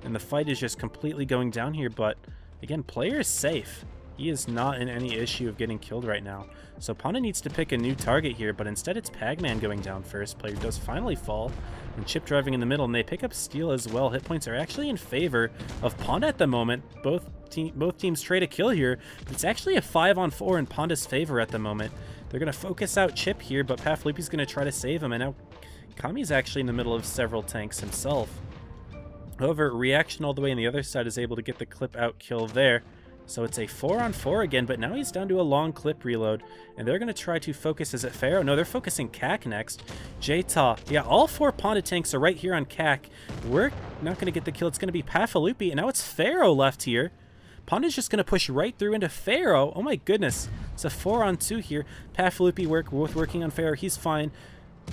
and the fight is just completely going down here, but again, Player is safe. He is not in any issue of getting killed right now. So Panda needs to pick a new target here, but instead it's Pagman going down first. Player does finally fall, and Chip driving in the middle, and they pick up Steel as well. Hit points are actually in favor of Panda at the moment. Both teams trade a kill here, but it's actually a 5-on-4 in Panda's favor at the moment. They're going to focus out Chip here, but Pafalupi's going to try to save him, and now Kami's actually in the middle of several tanks himself. However, Reaction all the way on the other side is able to get the clip out kill there. So it's a 4-on-4 again, but now he's down to a long clip reload, and they're going to try to focus. Is it Pharaoh? No, they're focusing CAC next. Jta, yeah, all 4 Ponda tanks are right here on CAC. We're not going to get the kill. It's going to be Pafalupi, and now it's Pharaoh left here. Ponda's just going to push right through into Pharaoh. Oh my goodness. It's a 4-on-2 here. Pafalupi working on Pharaoh. He's fine.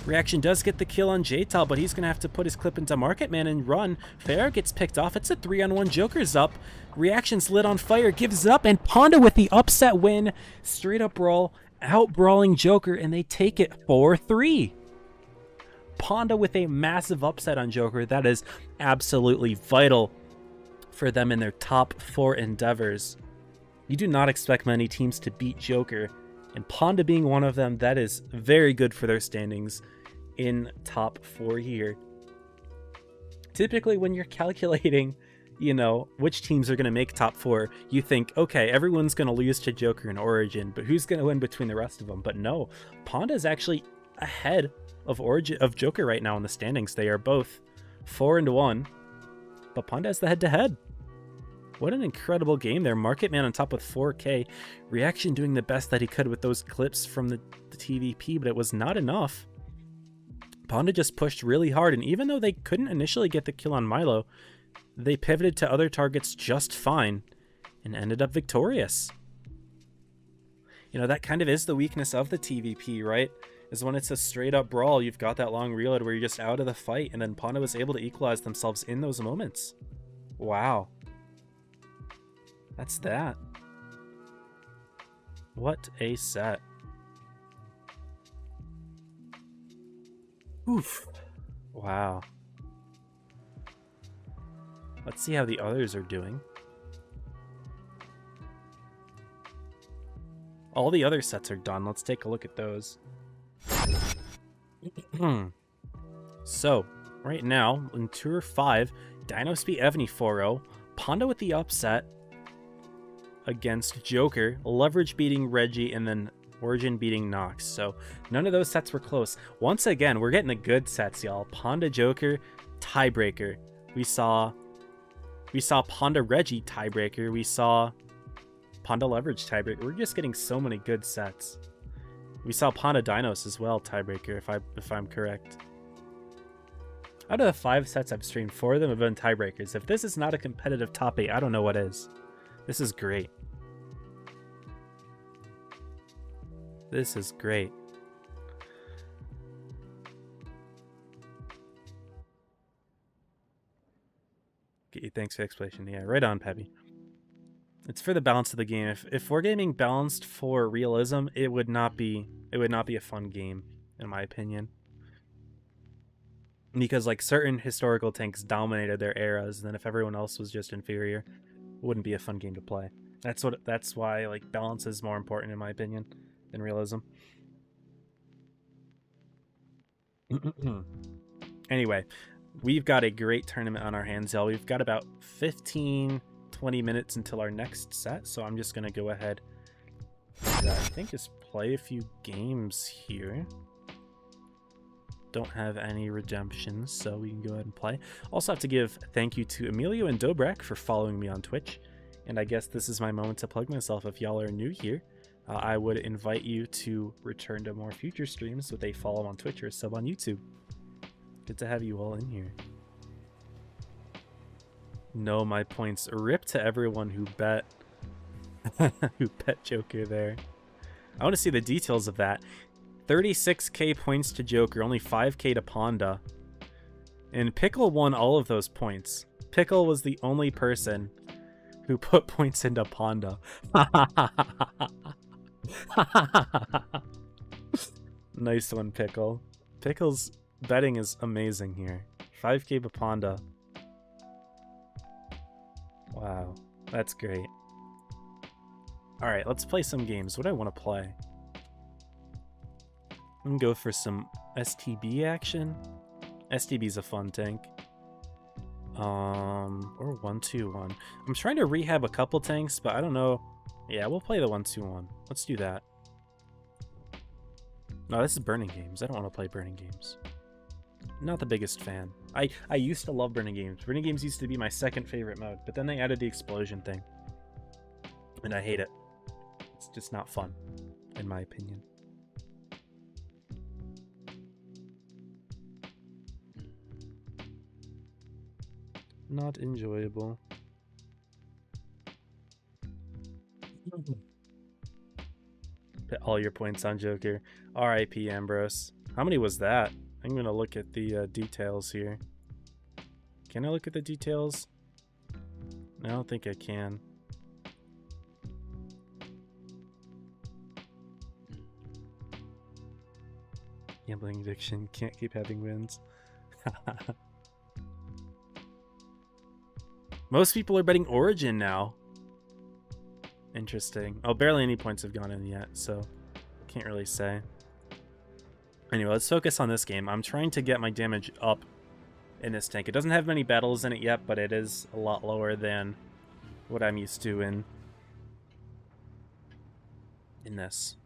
Reaction does get the kill on Jtal, but he's going to have to put his clip into Market Man and run. Pharaoh gets picked off. It's a 3-on-1. Joker's up. Reaction's lit on fire. Gives up, and Ponda with the upset win. Straight up brawl. Out-brawling Joker, and they take it 4-3. Ponda with a massive upset on Joker. That is absolutely vital for them in their top 4 endeavors. You do not expect many teams to beat Joker, and Ponda being one of them, that is very good for their standings in top 4 here. Typically, when you're calculating, you know, which teams are going to make top 4, you think, okay, everyone's going to lose to Joker in Origin, but who's going to win between the rest of them? But no, Ponda is actually ahead of Joker right now in the standings. They are both 4-1, but Ponda has the head-to-head. What an incredible game there. Market Man on top with 4K. Reaction doing the best that he could with those clips from the TVP, but it was not enough. Ponda just pushed really hard, and even though they couldn't initially get the kill on Milo, they pivoted to other targets just fine and ended up victorious. You know, that kind of is the weakness of the TVP, right? Is when it's a straight up brawl, you've got that long reload where you're just out of the fight, and then Ponda was able to equalize themselves in those moments. Wow. That's that. What a set. Oof. Wow. Let's see how the others are doing. All the other sets are done. Let's take a look at those. So, right now, in Tour 5, Dinos beat Evany 4-0. Ponda with the upset against Joker, Leverage beating Reggie, and then Origin beating Nox. So none of those sets were close. Once again, we're getting the good sets, y'all. Ponda Joker, tiebreaker. We saw Ponda Reggie, tiebreaker. We saw Ponda Leverage, tiebreaker. We're just getting so many good sets. We saw Ponda Dinos as well, tiebreaker, if I'm correct. Out of the 5 sets I've streamed, 4 of them have been tiebreakers. If this is not a competitive top 8, I don't know what is. This is great. This is great. Thanks for the explanation. Yeah, right on, Peppy. It's for the balance of the game. If wargaming balanced for realism, it would not be a fun game, in my opinion. Because like certain historical tanks dominated their eras, and then if everyone else was just inferior, it wouldn't be a fun game to play. That's why like balance is more important, in my opinion, than realism. Anyway, we've got a great tournament on our hands, y'all. We've got about 15-20 minutes until our next set, so I'm just gonna go ahead and, I think, just play a few games here. Don't have any redemptions, so we can go ahead and play. Also have to give thank you to Emilio and Dobrak for following me on Twitch, and I guess this is my moment to plug myself. If y'all are new here, I would invite you to return to more future streams with a follow on Twitch or a sub on YouTube. Good to have you all in here. No, my points. Rip to everyone who bet who bet Joker there. I want to see the details of that. 36k points to Joker, only 5k to Ponda. And Pickle won all of those points. Pickle was the only person who put points into Ponda. Nice one, Pickle. Pickle's betting is amazing here. 5k to Ponda. Wow, that's great. Alright, let's play some games. What do I want to play? I'm gonna go for some STB action. STB's a fun tank. Or 1-2-1. I'm trying to rehab a couple tanks, but I don't know. Yeah, we'll play the 1-2-1. Let's do that. No, this is Burning Games. I don't want to play Burning Games. Not the biggest fan. I used to love Burning Games. Burning Games used to be my second favorite mode, but then they added the explosion thing. And I hate it. It's just not fun, in my opinion. Not enjoyable. Put all your points on Joker. R.I.P. Ambrose. How many was that? I'm gonna look at the details here. Can I look at the details? I don't think I can. Gambling addiction. Can't keep having wins. Most people are betting Origin now. Interesting. Oh, barely any points have gone in yet, so can't really say. Anyway, let's focus on this game. I'm trying to get my damage up in this tank. It doesn't have many battles in it yet, but it is a lot lower than what I'm used to in this.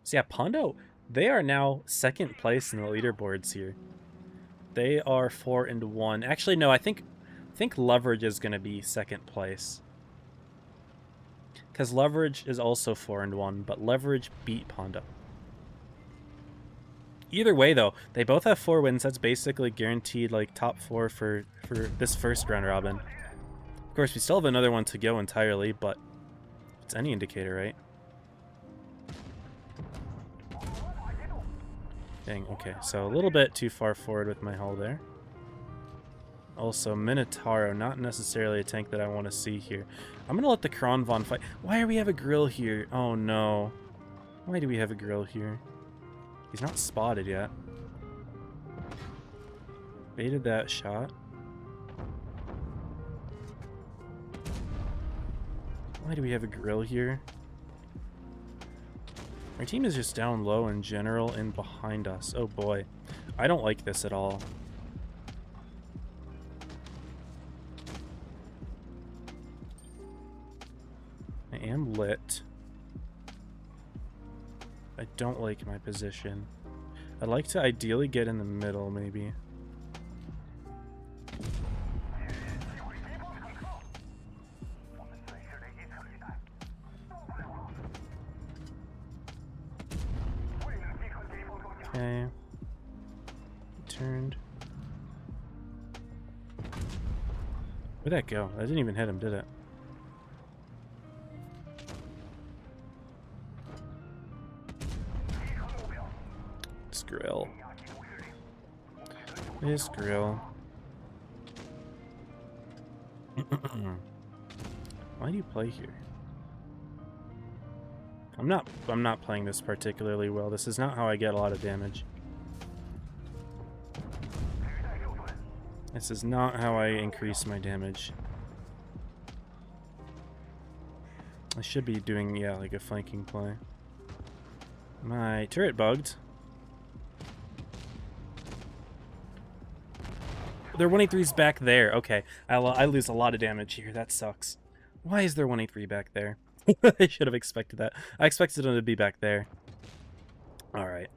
So yeah, Pondo, they are now second place in the leaderboards here. They are 4-1. Actually, no, I think Leverage is going to be second place. Because Leverage is also 4-1, but Leverage beat Pondo. Either way, though, they both have 4 wins. That's basically guaranteed, like, top 4 for this first round robin. Of course, we still have another one to go entirely, but it's any indicator, right? Dang, okay, so a little bit too far forward with my hull there. Also, Minotauro, not necessarily a tank that I want to see here. I'm going to let the Kronvon fight. Why do we have a grill here? Oh, no. Why do we have a grill here? He's not spotted yet. Baited that shot. Why do we have a grill here? Our team is just down low in general and behind us. Oh boy. I don't like this at all. I am lit. I don't like my position. I'd like to ideally get in the middle, maybe. Okay. Turned. Where'd that go? I didn't even hit him, did it? Grill. This grill. Why do you play here? I'm not playing this particularly well. This is not how I get a lot of damage. This is not how I increase my damage. I should be doing, yeah, like a flanking play. My turret bugged. Their 183's back there. Okay, I lose a lot of damage here. That sucks. Why is there 183 back there? I should have expected that. I expected them to be back there. Alright.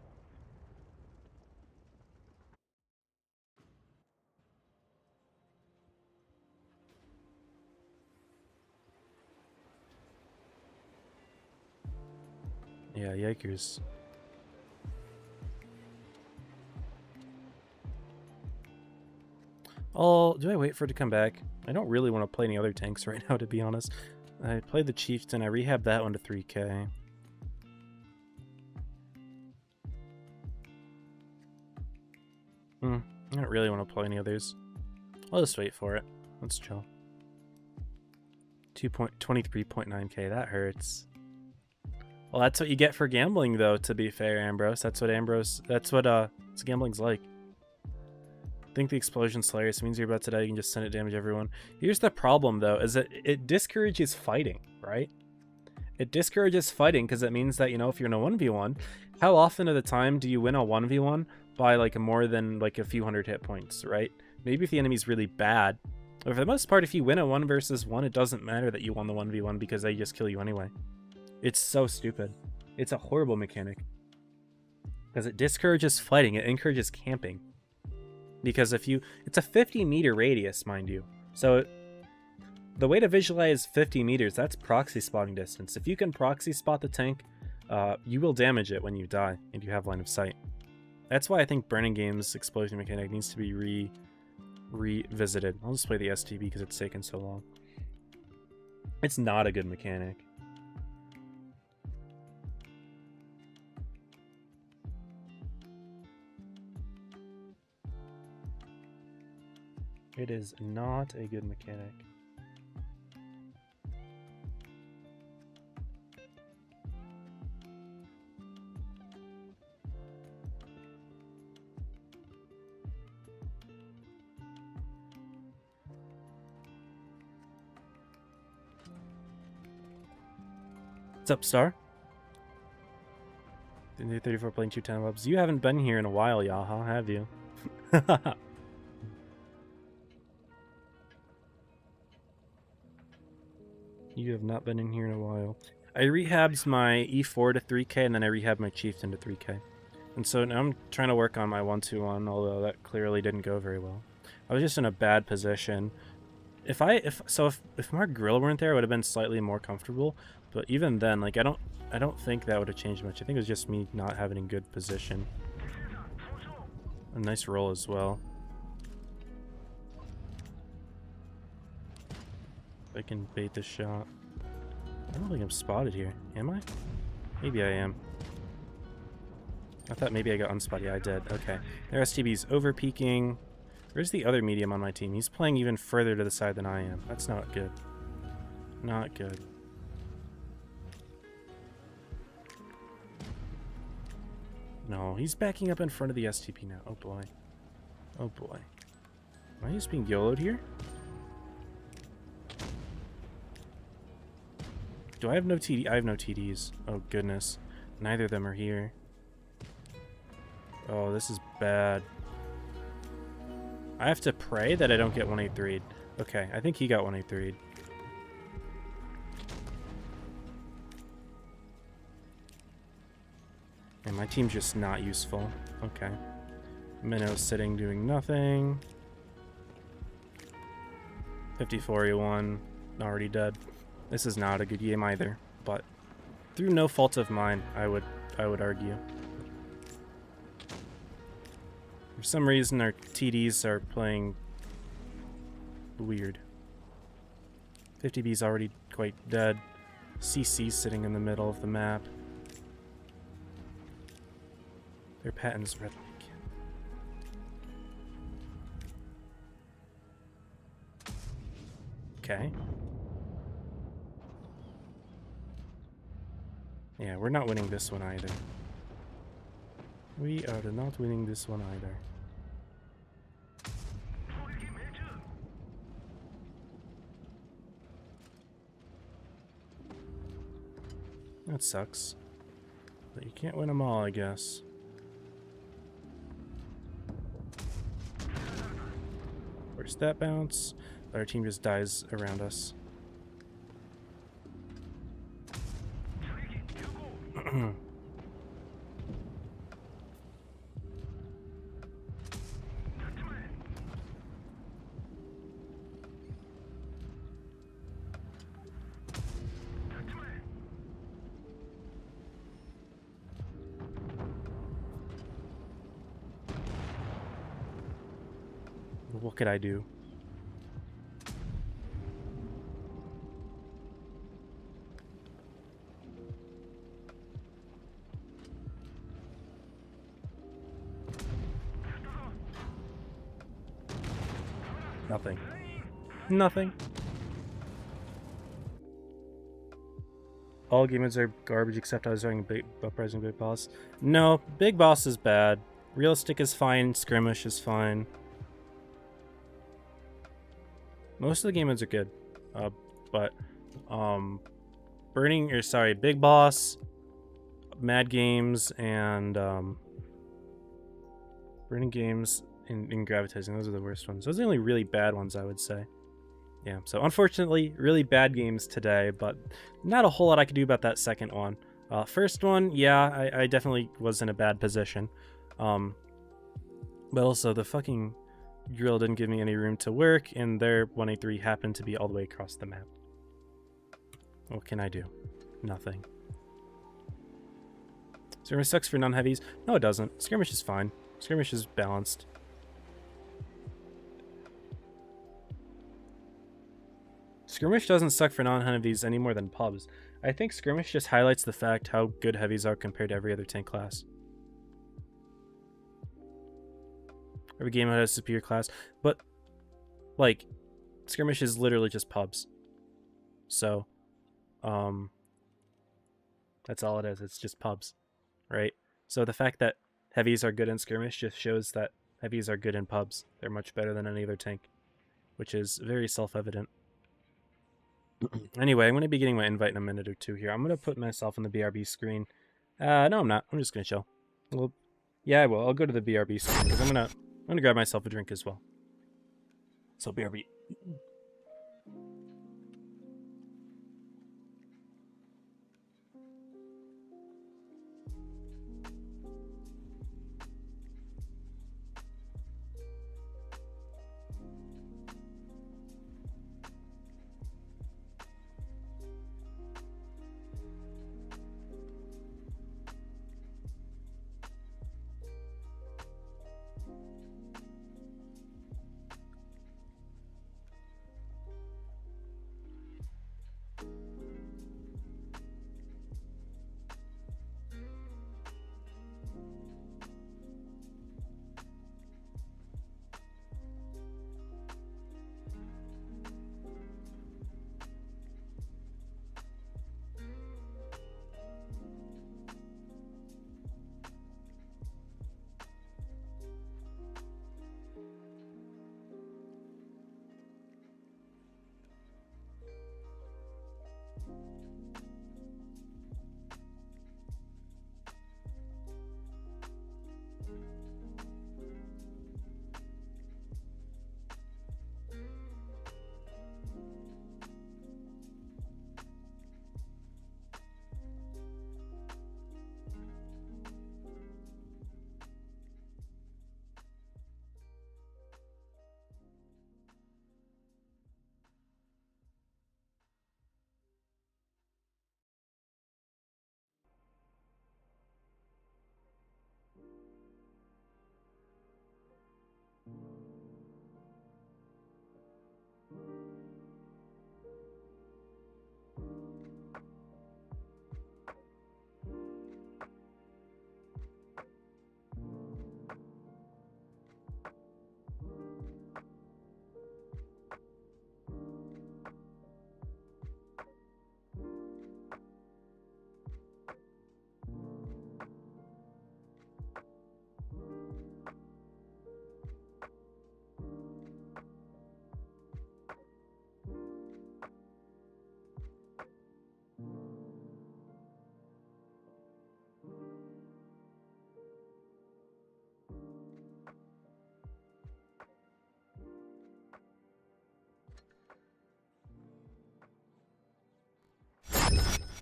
Yeah, yikers. Oh, do I wait for it to come back? I don't really want to play any other tanks right now, to be honest. I played the Chieftain. I rehabbed that one to 3k. I don't really want to play any others. I'll just wait for it. Let's chill. 23.9k. That hurts. Well, that's what you get for gambling, though, to be fair, Ambrose. That's what gambling's like. Think the explosion's hilarious. It means you're about to die. You can just send it damage everyone. Here's the problem, though, is that it discourages fighting, right? It discourages fighting because it means that, you know, if you're in a 1v1, how often of the time do you win a 1v1 by, like, more than, like, a few hundred hit points, right? Maybe if the enemy's really bad. But for the most part, if you win a 1 versus 1, it doesn't matter that you won the 1v1 because they just kill you anyway. It's so stupid. It's a horrible mechanic. Because it discourages fighting. It encourages camping. Because if you... It's a 50-meter radius, mind you. So The way to visualize 50 meters, that's proxy spotting distance. If you can proxy spot the tank, you will damage it when you die and you have line of sight. That's why I think Burning Game's explosion mechanic needs to be revisited. I'll just play the STB because it's taken so long. It's not a good mechanic. It is not a good mechanic. What's up, Star? 34 playing 210 webs. You haven't been here in a while, Yaha, have you? You have not been in here in a while. I rehabbed my E4 to 3k and then I rehabbed my Chieftain to 3k. And so now I'm trying to work on my 1-2-1, although that clearly didn't go very well. I was just in a bad position. If Mark Grill weren't there, I would have been slightly more comfortable. But even then, like I don't think that would have changed much. I think it was just me not having a good position. A nice roll as well. If I can bait this shot. I don't think I'm spotted here. Am I? Maybe I am. I thought maybe I got unspotted. Yeah, I did. Okay. Their STB's over peaking. Where's the other medium on my team? He's playing even further to the side than I am. That's not good. Not good. No, he's backing up in front of the STP now. Oh boy. Oh boy. Am I just being YOLO'd here? Do I have no TD? I have no TDs. Oh goodness. Neither of them are here. Oh, this is bad. I have to pray that I don't get 183'd. Okay, I think he got 183'd. And my team's just not useful. Okay. Minnow sitting doing nothing. 54-1. Already dead. This is not a good game either, but through no fault of mine, I would argue. For some reason, our TDs are playing weird. 50B's already quite dead. CC's sitting in the middle of the map. Their patent's red. Okay. Yeah, we're not winning this one either. We are not winning this one either. That sucks. But you can't win them all, I guess. Where's that bounce? Our team just dies around us. What could I do? Nothing. Nothing. All gamers are garbage except I was running uprising Big Boss. No, Big Boss is bad. Realistic is fine. Skirmish is fine. Most of the gamers are good. But Big Boss, Mad Games, and Burning Games and Gravitizing, those are the worst ones. Those are the only really bad ones, I would say. Yeah, so unfortunately, really bad games today, but not a whole lot I could do about that second one. First one, yeah, I definitely was in a bad position. But also the fucking Drill didn't give me any room to work, and their 183 happened to be all the way across the map. What can I do? Nothing. Skirmish sucks for non-heavies? No, it doesn't. Skirmish is fine. Skirmish is balanced. Skirmish doesn't suck for non-heavies any more than pubs. I think Skirmish just highlights the fact how good heavies are compared to every other tank class. Every game has a superior class, but like Skirmish is literally just pubs. So that's all it is. It's just pubs, right? So the fact that heavies are good in Skirmish just shows that heavies are good in pubs. They're much better than any other tank, which is very self-evident. Anyway, I'm going to be getting my invite in a minute or two here. I'm going to put myself on the BRB screen. No, I'm not. I'm just going to chill. Well, yeah, I will. I'll go to the BRB screen because I'm gonna grab myself a drink as well. So BRB.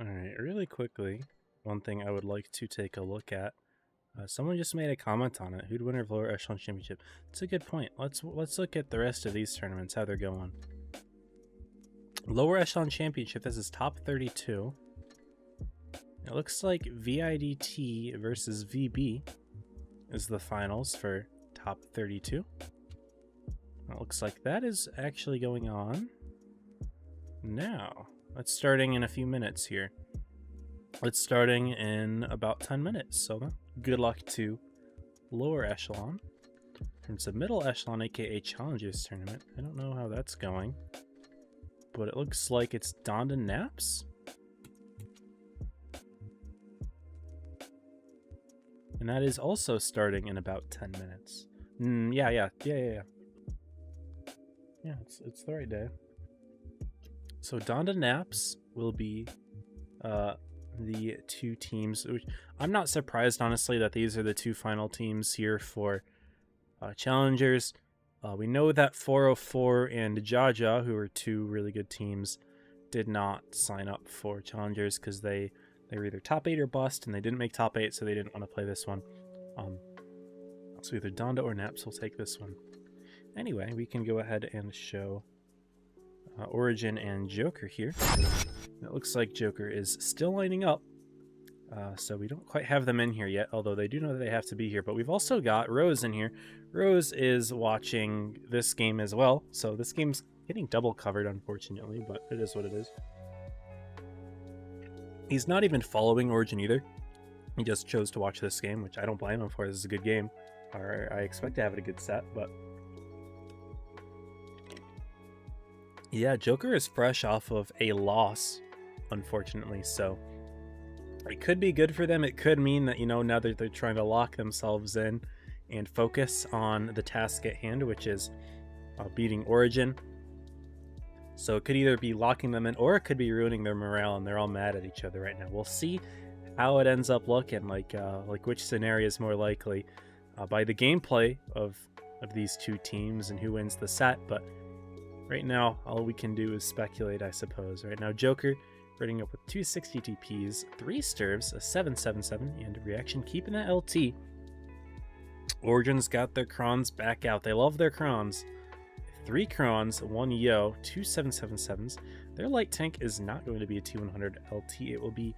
Alright, really quickly, one thing I would like to take a look at. Someone just made a comment on it. Who'd win a lower echelon championship? It's a good point. Let's look at the rest of these tournaments, how they're going. Lower echelon championship, this is top 32. It looks like VIDT versus VB is the finals for top 32. It looks like that is actually going on now. It's starting in a few minutes here. It's starting in about 10 minutes, so good luck to lower echelon. It's a middle echelon, aka challenges tournament. I don't know how that's going, but it looks like it's Donda Naps. And that is also starting in about 10 minutes. Yeah, it's the right day. So Donda Naps will be the two teams. I'm not surprised, honestly, that these are the two final teams here for challengers. We know that 404 and Jaja, who are two really good teams, did not sign up for challengers because they were either top 8 or bust, and they didn't make top 8, so they didn't want to play this one. So either Donda or Naps will take this one. Anyway, we can go ahead and show Origin and Joker here. It looks like Joker is still lining up, so we don't quite have them in here yet, although they do know that they have to be here. But we've also got Rose in here. Rose is watching this game as well, so this game's getting double covered, unfortunately, but it is what it is. He's not even following Origin either. He just chose to watch this game, which I don't blame him for. This is a good game. Or I expect to have it a good set, but yeah, Joker is fresh off of a loss, unfortunately, so it could be good for them. It could mean that, you know, now that they're trying to lock themselves in and focus on the task at hand, which is beating Origin. So it could either be locking them in, or it could be ruining their morale, and they're all mad at each other right now. We'll see how it ends up looking, like which scenario is more likely by the gameplay of these two teams and who wins the set. But right now, all we can do is speculate, I suppose. Right now, Joker running up with 260 TPs, 3 Stirves, a 777, and a reaction, keeping that LT. Origin's got their Crons back out. They love their Crons. 3 Crons, 1 Yo, 2 777s. Their light tank is not going to be a T100 LT. It will be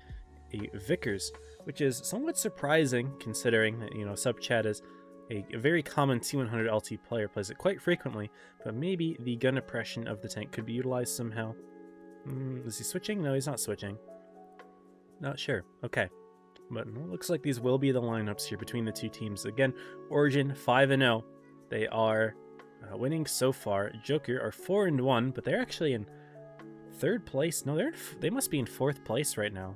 a Vickers, which is somewhat surprising considering that, you know, Subchat is a very common T100 LT player, plays it quite frequently, but maybe the gun oppression of the tank could be utilized somehow. Is he switching? No, he's not switching. Not sure. Okay. But it looks like these will be the lineups here between the two teams. Again, Origin 5-0. They are winning so far. Joker are 4-1, but they're actually in 3rd place. No, they must be in 4th place right now.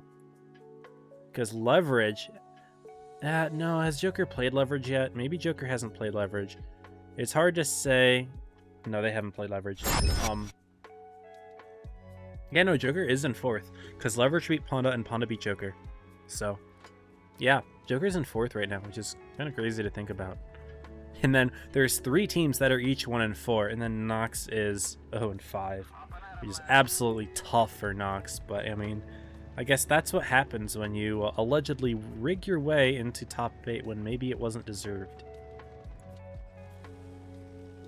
Because Leverage... no, has Joker played Leverage yet? Maybe Joker hasn't played Leverage. It's hard to say. No, they haven't played Leverage. Yeah, no, Joker is in 4th. Because Leverage beat Ponda and Ponda beat Joker. So, yeah, Joker's in 4th right now, which is kind of crazy to think about. And then there's 3 teams that are each 1-4, and then Nox is 0-5, which is absolutely tough for Nox. But I mean, I guess that's what happens when you allegedly rig your way into top 8 when maybe it wasn't deserved.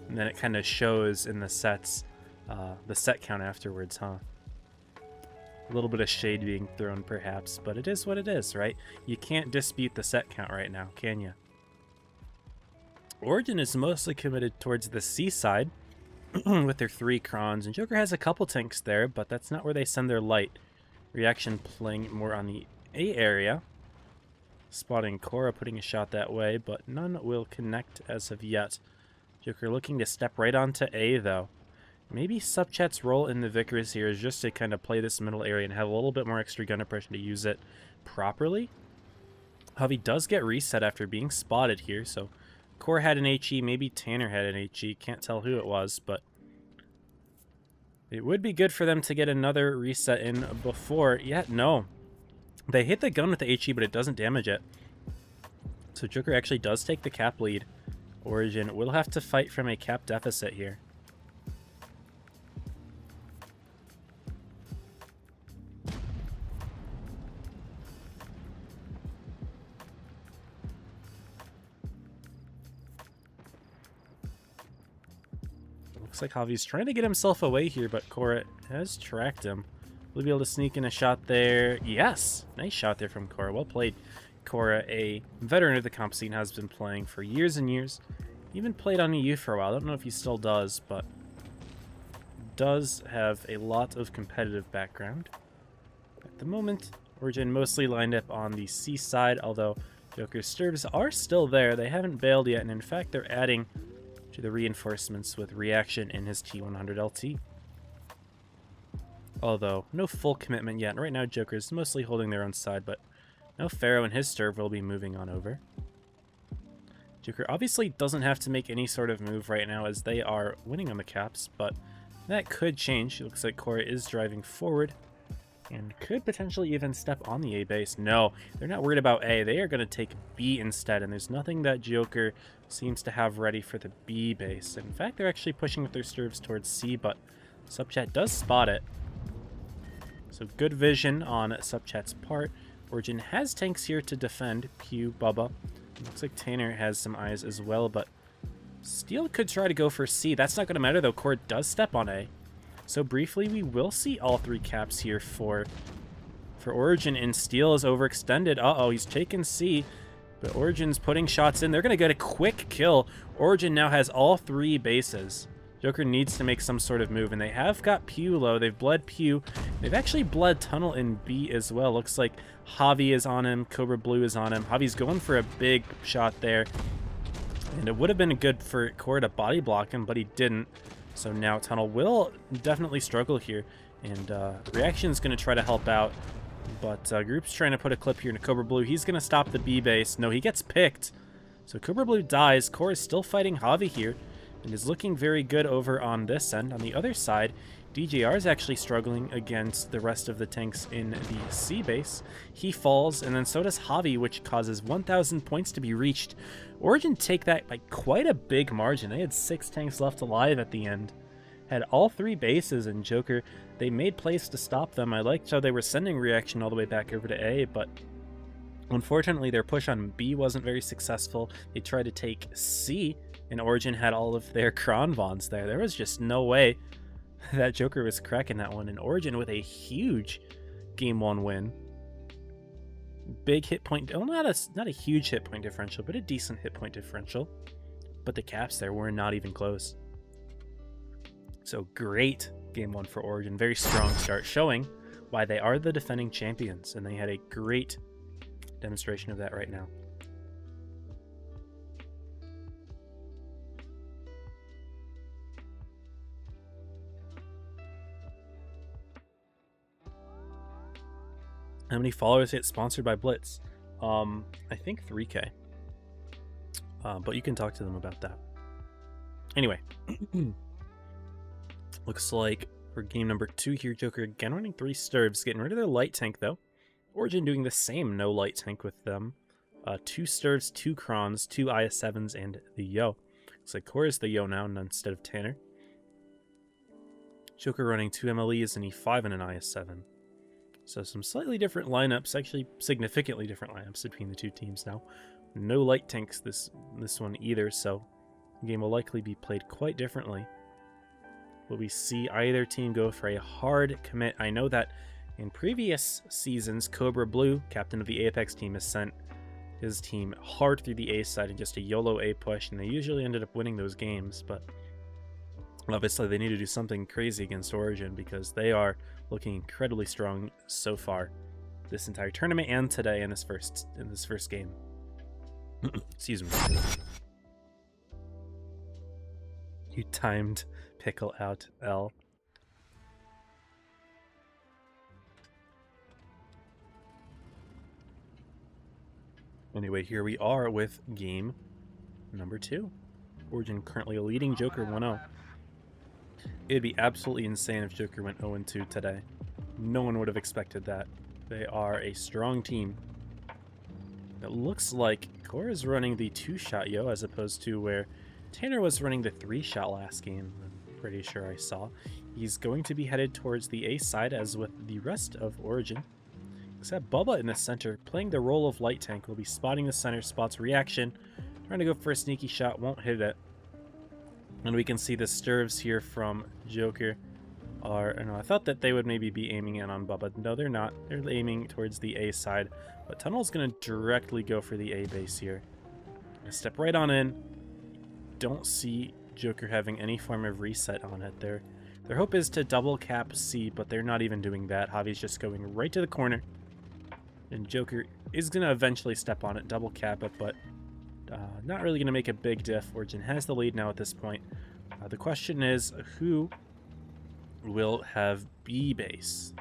And then it kind of shows in the sets, the set count afterwards, huh? A little bit of shade being thrown, perhaps, but it is what it is, right? You can't dispute the set count right now, can you? Origin is mostly committed towards the C side with their 3 Crons, and Joker has a couple tanks there, but that's not where they send their light. Reaction playing more on the A area. Spotting Korra, putting a shot that way, but none will connect as of yet. Joker looking to step right onto A, though. Maybe Subchat's role in the Vickers here is just to kind of play this middle area and have a little bit more extra gun oppression to use it properly. Hovey does get reset after being spotted here, so Core had an HE, maybe Tanner had an HE, can't tell who it was, but it would be good for them to get another reset in before. Yeah, no. They hit the gun with the HE, but it doesn't damage it. So Joker actually does take the cap lead. Origin will have to fight from a cap deficit here. Looks like Javi's trying to get himself away here, but Korra has tracked him. Will be able to sneak in a shot there. Yes! Nice shot there from Korra. Well played. Korra, a veteran of the comp scene, has been playing for years and years. Even played on EU for a while. I don't know if he still does, but does have a lot of competitive background. At the moment, Origin mostly lined up on the C side, although Joker's Stirves are still there. They haven't bailed yet, and in fact, they're adding to the reinforcements with Reaction in his T100 LT. Although, no full commitment yet. Right now, Joker's mostly holding their own side, but no Pharaoh and his Stirve will be moving on over. Joker obviously doesn't have to make any sort of move right now as they are winning on the caps, but that could change. It looks like Korra is driving forward and could potentially even step on the A base. No, they're not worried about A. They are going to take B instead, and there's nothing that Joker seems to have ready for the B base. In fact, they're actually pushing with their Stirves towards C, but Subchat does spot it. So good vision on Subchat's part. Origin has tanks here to defend. Pew, Bubba. Looks like Tanner has some eyes as well, but Steel could try to go for C. That's not going to matter, though. Core does step on A. So briefly, we will see all 3 caps here for Origin, and Steel is overextended. Uh-oh, he's taken C, but Origin's putting shots in. They're going to get a quick kill. Origin now has all 3 bases. Joker needs to make some sort of move, and they have got Pew low. They've bled Pew. They've actually bled Tunnel in B as well. Looks like Javi is on him. Cobra Blue is on him. Javi's going for a big shot there. And it would have been good for Core to body block him, but he didn't. So now Tunnel will definitely struggle here. And Reaction's going to try to help out. But Group's trying to put a clip here into Cobra Blue. He's going to stop the B base. No, he gets picked. So Cobra Blue dies. Core is still fighting Javi here. And is looking very good over on this end. On the other side, DJR is actually struggling against the rest of the tanks in the C base. He falls, and then so does Javi, which causes 1,000 points to be reached. Origin take that by quite a big margin. They had 6 tanks left alive at the end. Had all 3 bases, and Joker, they made plays to stop them. I liked how they were sending Reaction all the way back over to A, but unfortunately their push on B wasn't very successful. They tried to take C, and Origin had all of their Kronvons there. There was just no way that Joker was cracking that one. And Origin with a huge Game 1 win. Big hit point, well, not a huge hit point differential, but a decent hit point differential. But the caps there were not even close. So great Game 1 for Origin. Very strong start, showing why they are the defending champions. And they had a great demonstration of that right now. How many followers get sponsored by Blitz? I think 3K. But you can talk to them about that. Anyway. Looks like for game number 2 here, Joker again running 3 Sturves, getting rid of their light tank though. Origin doing the same, no light tank with them. 2 Sturves, 2 Krons, 2 IS-7s, and the Yo. Looks like Core is the Yo now instead of Tanner. Joker running 2 MLEs, an E5, and an IS-7. So some slightly different lineups, actually significantly different lineups between the 2 teams now. No light tanks this one either, so the game will likely be played quite differently. Will we see either team go for a hard commit? I know that in previous seasons, Cobra Blue, captain of the Apex team, has sent his team hard through the A side and just a YOLO A push, and they usually ended up winning those games, but obviously they need to do something crazy against Origin because they are looking incredibly strong so far this entire tournament and today in this first game. Excuse me. You timed pickle out L. Anyway, here we are with game number 2. Origin currently leading Joker 1-0. It'd be absolutely insane if Joker went 0-2 today. No one would have expected that. They are a strong team. It looks like Core is running the 2-shot Yo as opposed to where Tanner was running the 3-shot last game. I'm pretty sure I saw. He's going to be headed towards the A side as with the rest of Origin. Except Bubba in the center, playing the role of light tank, will be spotting the center, spots Reaction, trying to go for a sneaky shot, won't hit it. And we can see the Sturves here from Joker are, no, I thought that they would maybe be aiming in on Bubba. No, they're not. They're aiming towards the A side. But Tunnel's going to directly go for the A base here. Gonna step right on in. Don't see Joker having any form of reset on it. Their hope is to double cap C, but they're not even doing that. Javi's just going right to the corner. And Joker is going to eventually step on it, double cap it, but not really going to make a big diff. Origin has the lead now at this point. The question is, who will have B base?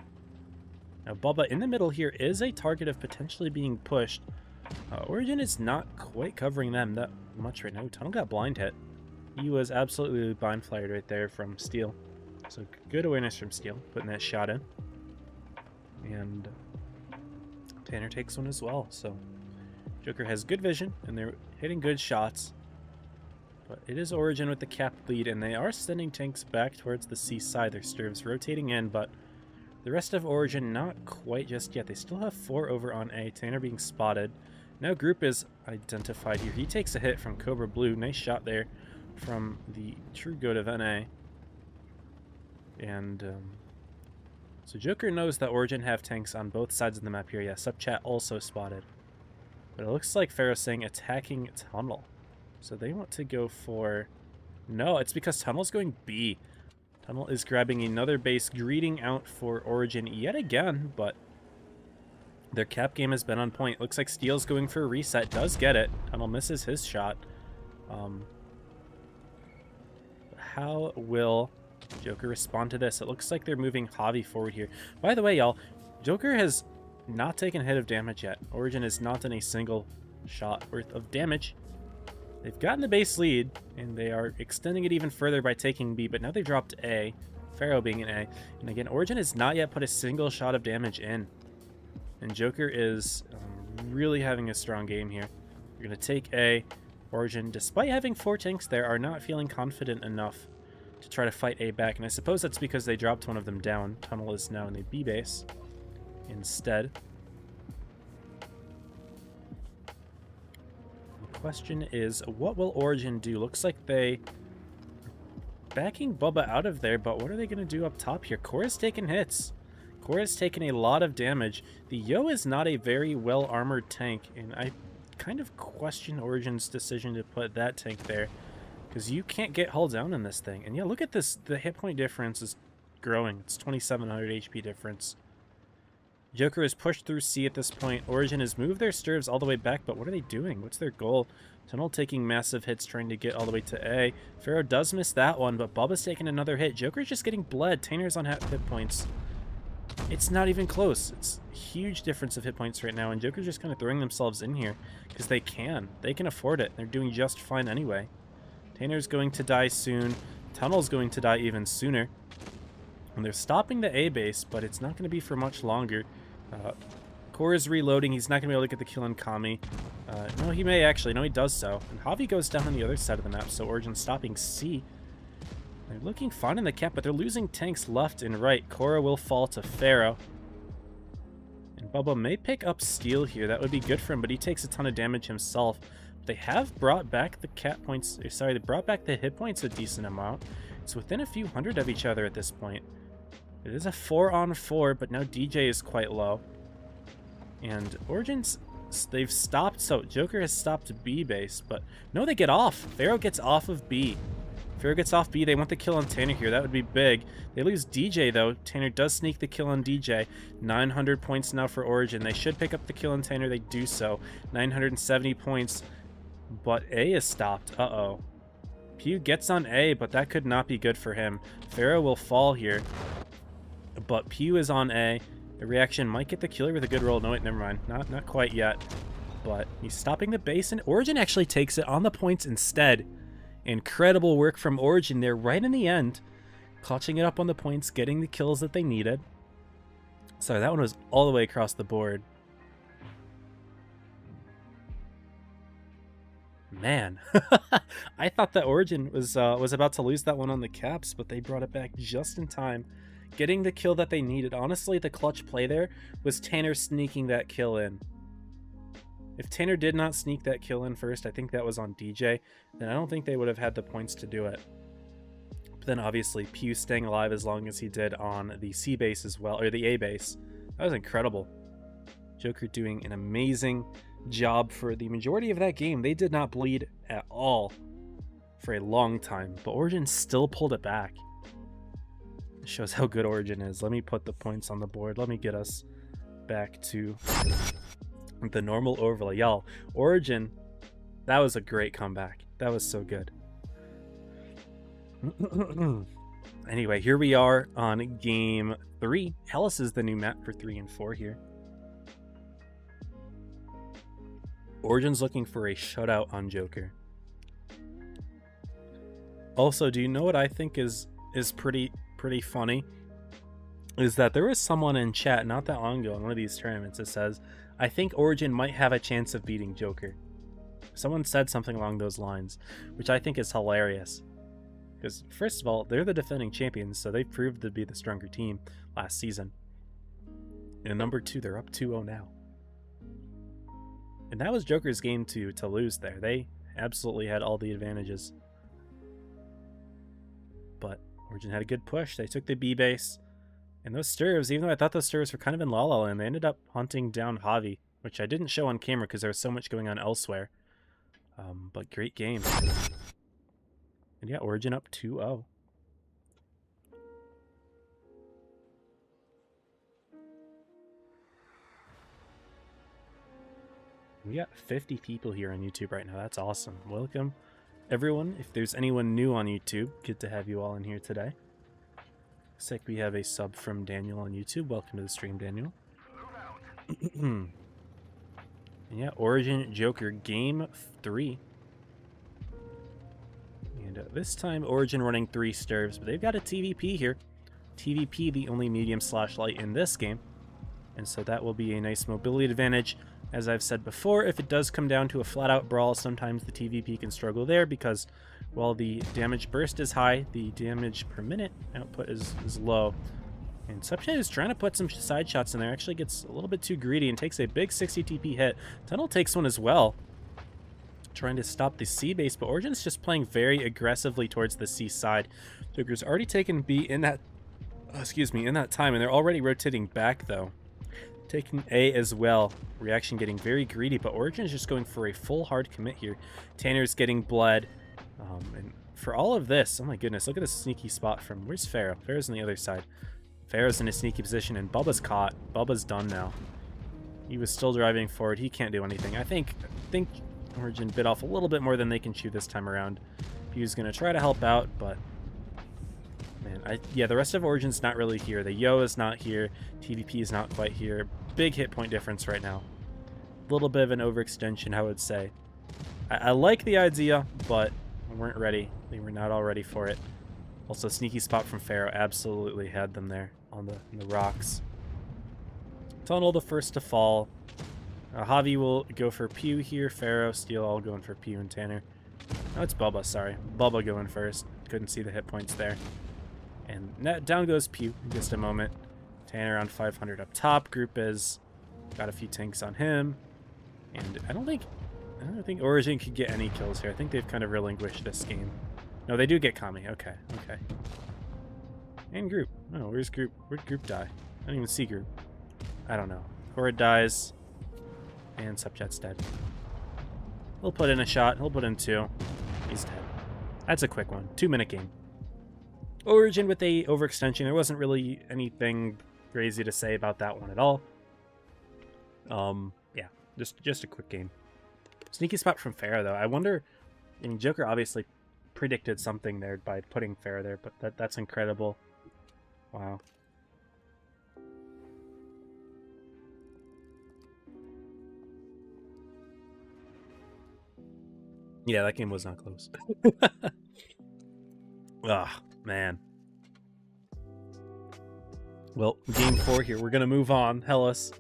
Now, Bubba in the middle here is a target of potentially being pushed. Origin is not quite covering them that much right now. Tunnel got blind hit. He was absolutely blind flared right there from Steel. So good awareness from Steel, putting that shot in. And Tanner takes one as well, so Joker has good vision, and they're hitting good shots. But it is Origin with the cap lead, and they are sending tanks back towards the C side. Their Sturves rotating in, but the rest of Origin not quite just yet. They still have 4 over on A. Tanner being spotted. Now Group is identified here. He takes a hit from Cobra Blue. Nice shot there from the true goat of NA. And so Joker knows that Origin have tanks on both sides of the map here. Yeah, sub-chat also spotted. But it looks like Pharaoh's saying attacking Tunnel. So they want to go for... No, it's because Tunnel's going B. Tunnel is grabbing another base, greeting out for Origin yet again, but their cap game has been on point. Looks like Steel's going for a reset, does get it. Tunnel misses his shot. How will Joker respond to this? It looks like they're moving Javi forward here. By the way, y'all, Joker has not taken a hit of damage yet. Origin is not in a single shot worth of damage. They've gotten the base lead, and they are extending it even further by taking B, but now they dropped A, Pharaoh being an A. And again, Origin has not yet put a single shot of damage in. And Joker is really having a strong game here. We're going to take A. Origin, despite having 4 tanks there, are not feeling confident enough to try to fight A back. And I suppose that's because they dropped one of them down. Tunnel is now in the B base instead. The question is, what will Origin do? Looks like they backing Bubba out of there, but what are they going to do up top here? Cora's taking hits. Cora's taken a lot of damage. The Yo is not a very well-armored tank, and I kind of question Origin's decision to put that tank there, because you can't get hull down in this thing. And yeah, look at this. The hit point difference is growing. It's 2,700 HP difference. Joker is pushed through C at this point. Origin has moved their stirves all the way back, but what are they doing? What's their goal? Tunnel taking massive hits, trying to get all the way to A. Pharaoh does miss that one, but Bubba's taking another hit. Joker's just getting bled. Tainer's on hit points. It's not even close. It's a huge difference of hit points right now, and Joker's just kind of throwing themselves in here because they can. They can afford it. They're doing just fine anyway. Tainer's going to die soon. Tunnel's going to die even sooner. And they're stopping the A base, but it's not going to be for much longer. Cora's reloading. He's not going to be able to get the kill on Kami. No, he may actually. No, he does so. And Javi goes down on the other side of the map, so Origin's stopping C. They're looking fine in the cap, but they're losing tanks left and right. Cora will fall to Pharaoh. And Bubba may pick up Steel here. That would be good for him, but he takes a ton of damage himself. They have brought back the cap points. Sorry, they brought back the hit points a decent amount. It's within a few hundred of each other at this point. It is a 4-on-4, but now DJ is quite low. And Origins, they've stopped. So Joker has stopped B base, but no, they get off. Pharaoh gets off of B. Pharaoh gets off B. They want the kill on Tanner here. That would be big. They lose DJ, though. Tanner does sneak the kill on DJ. 900 points now for Origin. They should pick up the kill on Tanner. They do so. 970 points. But A is stopped. Uh-oh. Pew gets on A, but that could not be good for him. Pharaoh will fall here. But Pew is on A. The reaction might get the killer with a good roll. No, wait, never mind. Not quite yet. But he's stopping the base, and Origin actually takes it on the points instead. Incredible work from Origin there right in the end. Clutching it up on the points, getting the kills that they needed. Sorry, that one was all the way across the board. Man, I thought that Origin was about to lose that one on the caps, but they brought it back just in time. Getting the kill that they needed. Honestly, the clutch play there was Tanner sneaking that kill in. If Tanner did not sneak that kill in first, I think that was on DJ, then I don't think they would have had the points to do it. But then obviously Pew staying alive as long as he did on the C base as well, or the A base. That was incredible. Joker doing an amazing job for the majority of that game. They did not bleed at all for a long time, but Origin still pulled it back. It shows how good Origin is. Let me put the points on the board. Let me get us back to the normal overlay. Y'all, Origin, that was a great comeback. That was so good. Anyway, here we are on game 3. Hellas is the new map for 3 and 4 here. Origin's looking for a shutout on Joker. Also, do you know what I think is pretty funny? Is that there was someone in chat not that long ago in one of these tournaments that says, I think Origin might have a chance of beating Joker. Someone said something along those lines, which I think is hilarious. Because, first of all, they're the defending champions, so they proved to be the stronger team last season. And number 2, they're up 2-0 now. And that was Joker's game to lose there. They absolutely had all the advantages. but Origin had a good push. They took the B base. And those Stirves, even though I thought those Stirves were kind of in La La Land, they ended up hunting down Javi, which I didn't show on camera because there was so much going on elsewhere. But great game. And yeah, Origin up 2-0. We got 50 people here on YouTube right now. That's awesome. Welcome, everyone. If there's anyone new on YouTube, good to have you all in here today. Looks like we have a sub from Daniel on YouTube. Welcome to the stream, Daniel. Yeah, Origin Joker Game 3. And this time, Origin running 3 Stirves, but they've got a TVP here. TVP, the only medium/light in this game. And so that will be a nice mobility advantage. As I've said before, if it does come down to a flat-out brawl, sometimes the TVP can struggle there because while the damage burst is high, the damage per minute output is low. And Subchat is trying to put some side shots in there, actually gets a little bit too greedy and takes a big 60 TP hit. Tunnel takes one as well, trying to stop the C base, but Origin's just playing very aggressively towards the C side. Joker's already taken B in that, in that time, and they're already rotating back though. Taking A as well. Reaction getting very greedy, but Origin is just going for a full hard commit here. Tanner's getting bled. And for all of this, oh my goodness, look at this sneaky spot from, where's Pharaoh? Pharaoh's on the other side. Pharaoh's in a sneaky position, and Bubba's caught. Bubba's done now. He was still driving forward. He can't do anything. I think Origin bit off a little bit more than they can chew this time around. He was going to try to help out, but man, yeah, the rest of Origin's not really here. The Yo is not here. TVP is not quite here. Big hit point difference right now. A little bit of an overextension, I would say. I like the idea, but we weren't ready. They were not all ready for it. Also, sneaky spot from Pharaoh absolutely had them there on the rocks. Tunnel the first to fall. Javi will go for Pew here. Pharaoh, Steel all going for Pew and Tanner. No, it's Bubba, sorry. Bubba going first. Couldn't see the hit points there. And down goes Pew in just a moment. Tanner on 500 up top. Group is got a few tanks on him. And I don't think Origin could get any kills here. I think they've kind of relinquished this game. No, they do get Kami. Okay, okay. And group. Oh, where's group? Where'd group die? I don't even see group. I don't know. Horrid dies. And Subchat's dead. He'll put in a shot. He'll put in 2. He's dead. That's a quick one. 2-minute game. Origin with a overextension. There wasn't really anything crazy to say about that one at all. Yeah, just a quick game. Sneaky spot from Pharaoh, though. I wonder, I mean, Joker obviously predicted something there by putting Pharaoh there, but that's incredible. Wow. Yeah, that game was not close. Ah, man. Well, game 4 here. We're going to move on. Hellas.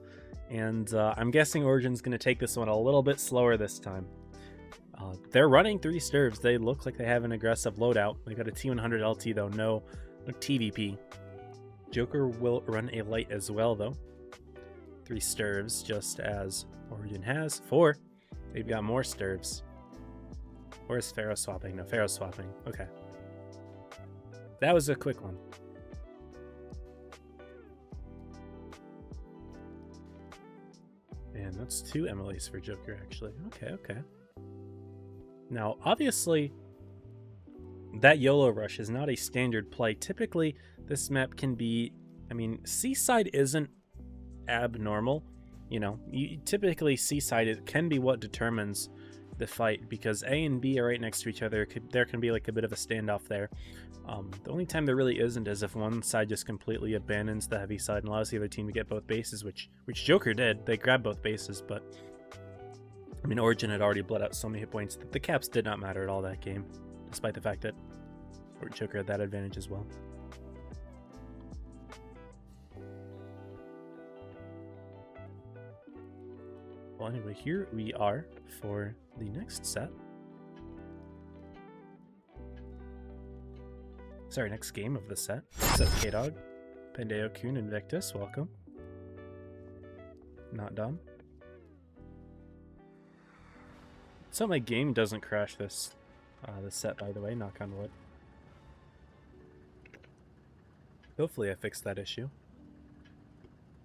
And I'm guessing Origin's going to take this one a little bit slower this time. They're running 3 Stirves. They look like they have an aggressive loadout. They got a T100 LT, though. No TVP. Joker will run a light as well, though. 3 Stirves, just as Origin has. 4. They've got more Stirves. Where's Pharaoh swapping? No, Pharaoh swapping. Okay. That was a quick one. And that's 2 Emily's for Joker, actually. Okay, okay. Now, obviously, that YOLO rush is not a standard play. Typically, this map can be... I mean, Seaside isn't abnormal. You know, typically Seaside it can be what determines the fight, because A and B are right next to each other. There can be like a bit of a standoff there. The only time there really isn't is if one side just completely abandons the heavy side and allows the other team to get both bases, which Joker did. They grabbed both bases, but I mean, Origin had already bled out so many hit points that the caps did not matter at all that game, despite the fact that Joker had that advantage as well. Well, anyway, here we are for the next set. Sorry, next game of the set. What's up, K-Dog? Pandeo, Kun, Invictus, welcome. Not done. So my game doesn't crash this set, by the way, knock on wood. Hopefully I fixed that issue.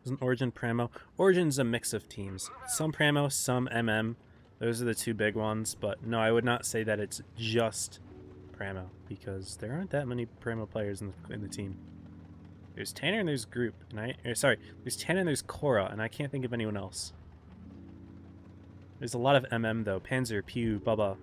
Isn't Origin Pramo? Origin's a mix of teams. Some Pramo, some MM. Those are the two big ones, but no, I would not say that it's just Pramo, because there aren't that many Pramo players in the team. There's Tanner and there's Group, and there's Tanner and there's Cora, and I can't think of anyone else. There's a lot of MM though. Panzer, Pew, Bubba.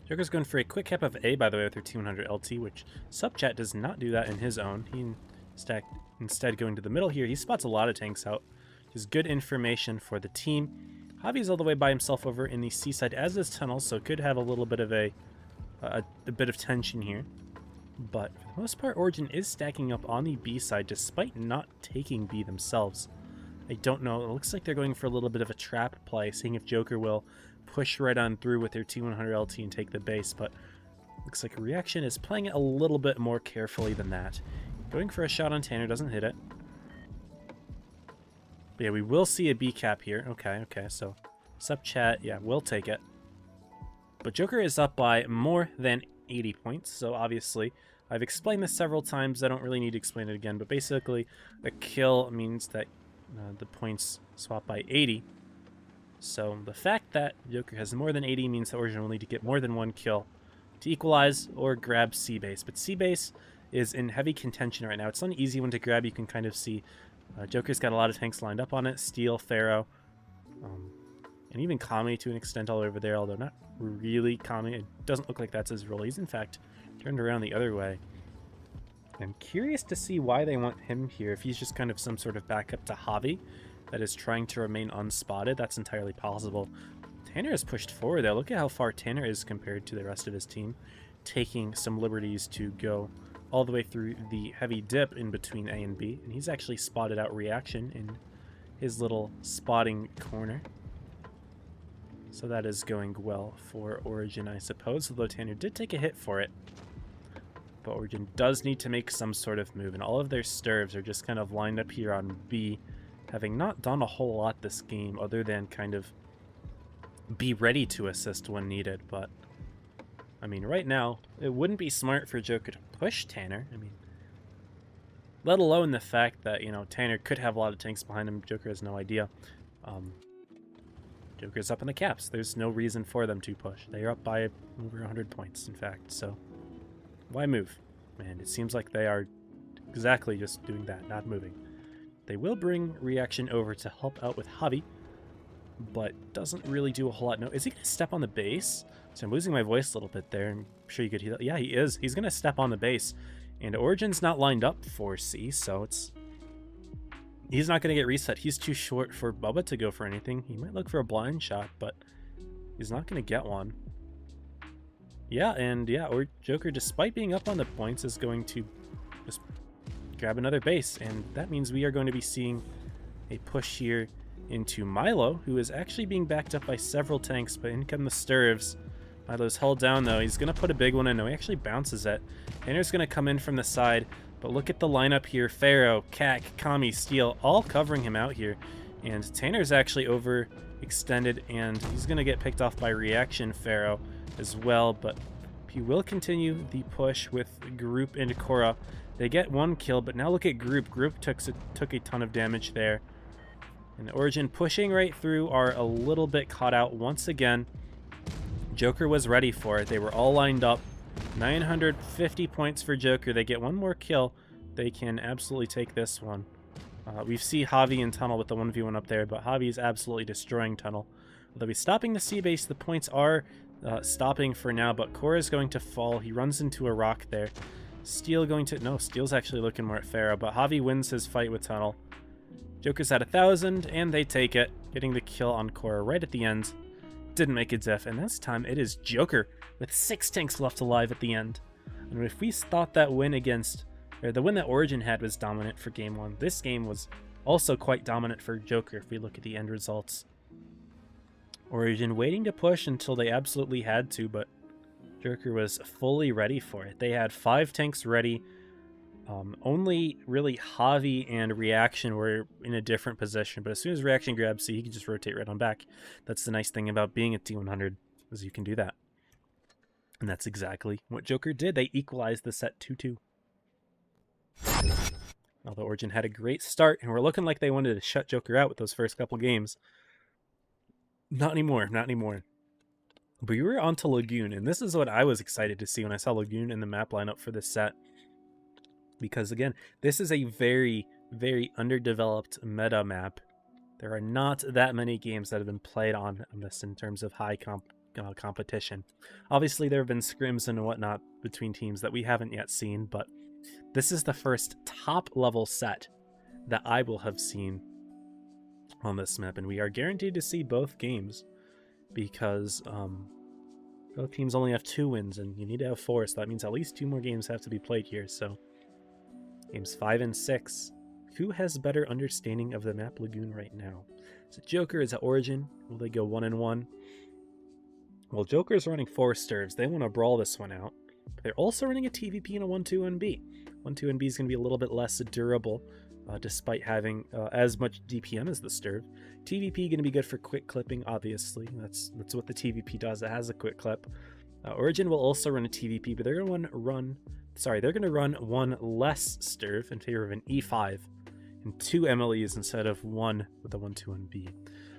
Joker's going for a quick cap of A, by the way, with her T100 LT, which Subchat does not do that in his own. He instead going to the middle here. He spots a lot of tanks out, which is good information for the team. Javi's all the way by himself over in the seaside, as is Tunnel, so could have a little bit of a bit of tension here. But for the most part, Origin is stacking up on the B side, despite not taking B themselves. I don't know. It looks like they're going for a little bit of a trap play, seeing if Joker will push right on through with their T100 LT and take the base, but looks like Reaction is playing it a little bit more carefully than that. Going for a shot on Tanner, doesn't hit it. But yeah, we will see a B cap here. Okay, so Subchat, yeah, we'll take it. But Joker is up by more than 80 points, so obviously, I've explained this several times, I don't really need to explain it again, but basically, a kill means that the points swap by 80. So the fact that Joker has more than 80 means that Origin will need to get more than one kill to equalize or grab C-Base. But C-Base is in heavy contention right now. It's not an easy one to grab. You can kind of see Joker's got a lot of tanks lined up on it. Steel, Pharaoh, and even Kami to an extent all over there, although not really Kami. It doesn't look like that's his role. He's in fact turned around the other way. I'm curious to see why they want him here. If he's just kind of some sort of backup to Javi that is trying to remain unspotted, that's entirely possible. Tanner is pushed forward though. Look at how far Tanner is compared to the rest of his team, taking some liberties to go all the way through the heavy dip in between A and B, and he's actually spotted out Reaction in his little spotting corner. So that is going well for Origin, I suppose, although Tanner did take a hit for it. But Origin does need to make some sort of move, and all of their stirves are just kind of lined up here on B, having not done a whole lot this game other than kind of be ready to assist when needed. But I mean, right now it wouldn't be smart for Joker to push Tanner. I mean, let alone the fact that, you know, Tanner could have a lot of tanks behind him. Joker has no idea. Joker's up in the caps. There's no reason for them to push. They are up by over 100 points, in fact, so why move? And it seems like they are exactly just doing that, not moving. They will bring Reaction over to help out with Javi, but doesn't really do a whole lot. No, is he going to step on the base? So I'm losing my voice a little bit there. I'm sure you could hear that. Yeah, he is. He's going to step on the base. And Origin's not lined up for C, so he's not going to get reset. He's too short for Bubba to go for anything. He might look for a blind shot, but he's not going to get one. Yeah, and yeah, or Joker, despite being up on the points, is going to just grab another base, and that means we are going to be seeing a push here into Milo, who is actually being backed up by several tanks, but in come the Stirves. Milo's held down though. He's going to put a big one in. No, he actually bounces it. Tanner's going to come in from the side, but look at the lineup here. Pharaoh, Kak, Kami, Steel, all covering him out here. And Tanner's actually overextended, and he's going to get picked off by Reaction Pharaoh as well, but he will continue the push with Group into Cora. They get one kill, but now look at Group. Group took a ton of damage there. And Origin pushing right through are a little bit caught out once again. Joker was ready for it. They were all lined up. 950 points for Joker. They get one more kill. They can absolutely take this one. We see Javi in Tunnel with the 1v1 up there, but Javi is absolutely destroying Tunnel. Although he's stopping the C-Base, the points are stopping for now, but Cora is going to fall. He runs into a rock there. Steel going to... No, Steel's actually looking more at Pharaoh, but Javi wins his fight with Tunnel. Joker's at 1,000, and they take it, getting the kill on Cora right at the end. Didn't make a diff, and this time it is Joker with 6 tanks left alive at the end. And if we thought that win against... or the win that Origin had was dominant for Game 1, this game was also quite dominant for Joker if we look at the end results. Origin waiting to push until they absolutely had to, but Joker was fully ready for it. They had 5 tanks ready. Only really Javi and Reaction were in a different position, but as soon as Reaction grabs C, he can just rotate right on back. That's the nice thing about being at T100, is you can do that. And that's exactly what Joker did. They equalized the set 2-2. Although Origin had a great start, and we're looking like they wanted to shut Joker out with those first couple games. Not anymore, not anymore. But we were on to Lagoon, and this is what I was excited to see when I saw Lagoon in the map lineup for this set. Because again, this is a very, very underdeveloped meta map. There are not that many games that have been played on this in terms of high competition. Obviously, there have been scrims and whatnot between teams that we haven't yet seen, but this is the first top-level set that I will have seen on this map, and we are guaranteed to see both games because both teams only have 2 wins, and you need to have 4, so that means at least 2 more games have to be played here. So games 5 and 6. Who has better understanding of the map Lagoon right now? Is it Joker? Is it Origin? Will they go 1-1? Well, Joker's running 4 Stirves. They want to brawl this one out. But they're also running a TVP and a 1-2-1B. 1-2-1B is going to be a little bit less durable, despite having as much DPM as the Stirve. TVP going to be good for quick clipping, obviously. That's what the TVP does. It has a quick clip. Origin will also run a TVP, but they're going to run one less Stirve in favor of an E5 and 2 MLEs instead of 1 with the 1-2-1B.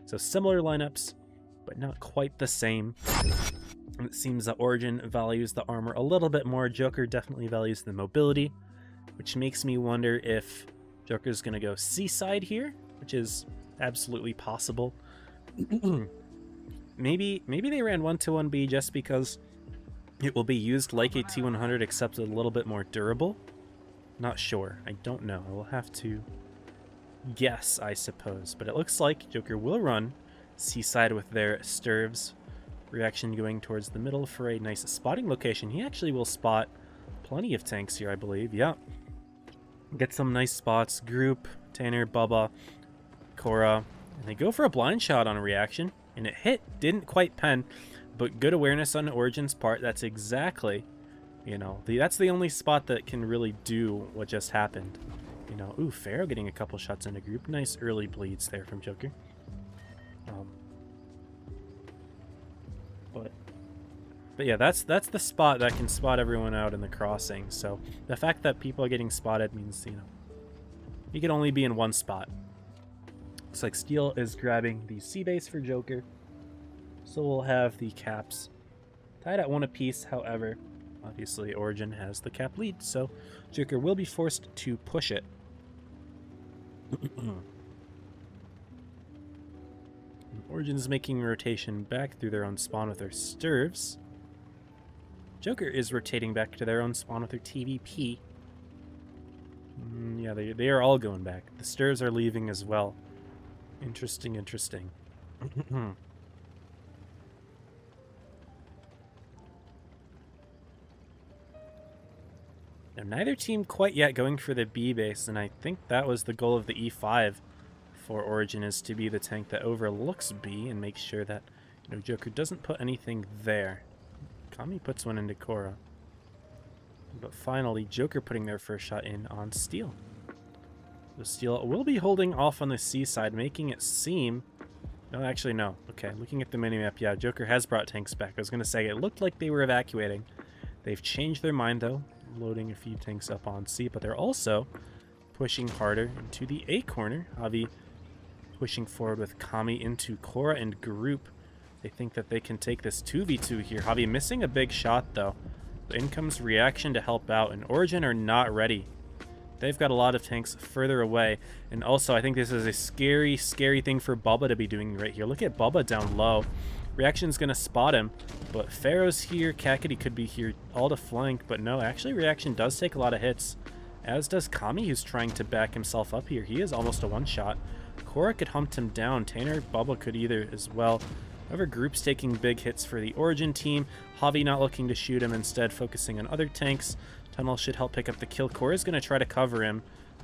So similar lineups, but not quite the same. It seems that Origin values the armor a little bit more. Joker definitely values the mobility, which makes me wonder if Joker's going to go Seaside here, which is absolutely possible. maybe they ran 1-2-1B just because it will be used like a T100 except a little bit more durable. Not sure. I don't know. I will have to guess, I suppose. But it looks like Joker will run Seaside with their Stirves. Reaction going towards the middle for a nice spotting location. He actually will spot plenty of tanks here, I believe. Yeah. Get some nice spots. Group, Tanner, Bubba, Cora. And they go for a blind shot on a reaction. And it hit. Didn't quite pen. But good awareness on Origin's part. That's exactly, that's the only spot that can really do what just happened. Ooh, Pharaoh getting a couple shots in a group. Nice early bleeds there from Joker. But yeah, that's the spot that can spot everyone out in the crossing. So the fact that people are getting spotted means, you can only be in one spot. Looks like Steel is grabbing the C base for Joker. So we'll have the caps tied at 1 apiece. However, obviously Origin has the cap lead, so Joker will be forced to push it. Origin's making a rotation back through their own spawn with their Stirves. Joker is rotating back to their own spawn with their TVP. Yeah, they are all going back. The Stirves are leaving as well. Interesting. Now, neither team quite yet going for the B base, and I think that was the goal of the E5 for Origin, is to be the tank that overlooks B and makes sure that Joker doesn't put anything there. Kami puts one into Cora. But finally, Joker putting their first shot in on Steel. So Steel will be holding off on the C side, making it seem... No, actually, no. Okay, looking at the minimap, yeah, Joker has brought tanks back. I was going to say, it looked like they were evacuating. They've changed their mind, though, loading a few tanks up on C, but they're also pushing harder into the A corner. Javi pushing forward with Kami into Cora and group. They think that they can take this 2v2 here. Javi missing a big shot, though. In comes Reaction to help out, and Origin are not ready. They've got a lot of tanks further away, and also I think this is a scary, scary thing for Bubba to be doing right here. Look at Bubba down low. Reaction's going to spot him, but Pharaoh's here. Kakity could be here all to flank, but no, actually Reaction does take a lot of hits, as does Kami, who's trying to back himself up here. He is almost a one-shot. Cora could hump him down. Tanner, Bubba could either as well. However, Group's taking big hits for the Origin team. Javi not looking to shoot him, instead focusing on other tanks. Tunnel should help pick up the kill. Cora's going to try to cover him,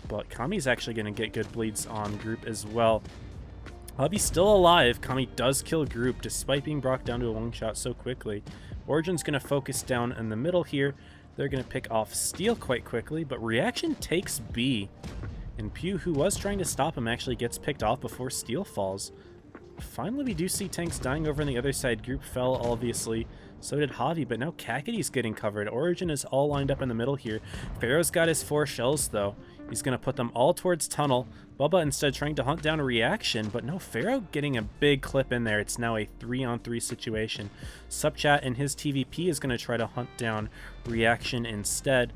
but Kami's actually going to get good bleeds on Group as well. Javi's still alive. Kami does kill Group, despite being brought down to a one-shot so quickly. Origin's going to focus down in the middle here. They're going to pick off Steel quite quickly, but Reaction takes B. And Pew, who was trying to stop him, actually gets picked off before Steel falls. finally we do see tanks dying over on the other side. Group fell, obviously. So did Javi, but now Kakity's getting covered. Origin is all lined up in the middle here. Pharaoh's got his 4 shells, though. He's going to put them all towards Tunnel. Bubba instead trying to hunt down a reaction, but no, Pharaoh getting a big clip in there. It's now a 3-on-3 situation. Subchat in his TVP is going to try to hunt down reaction instead.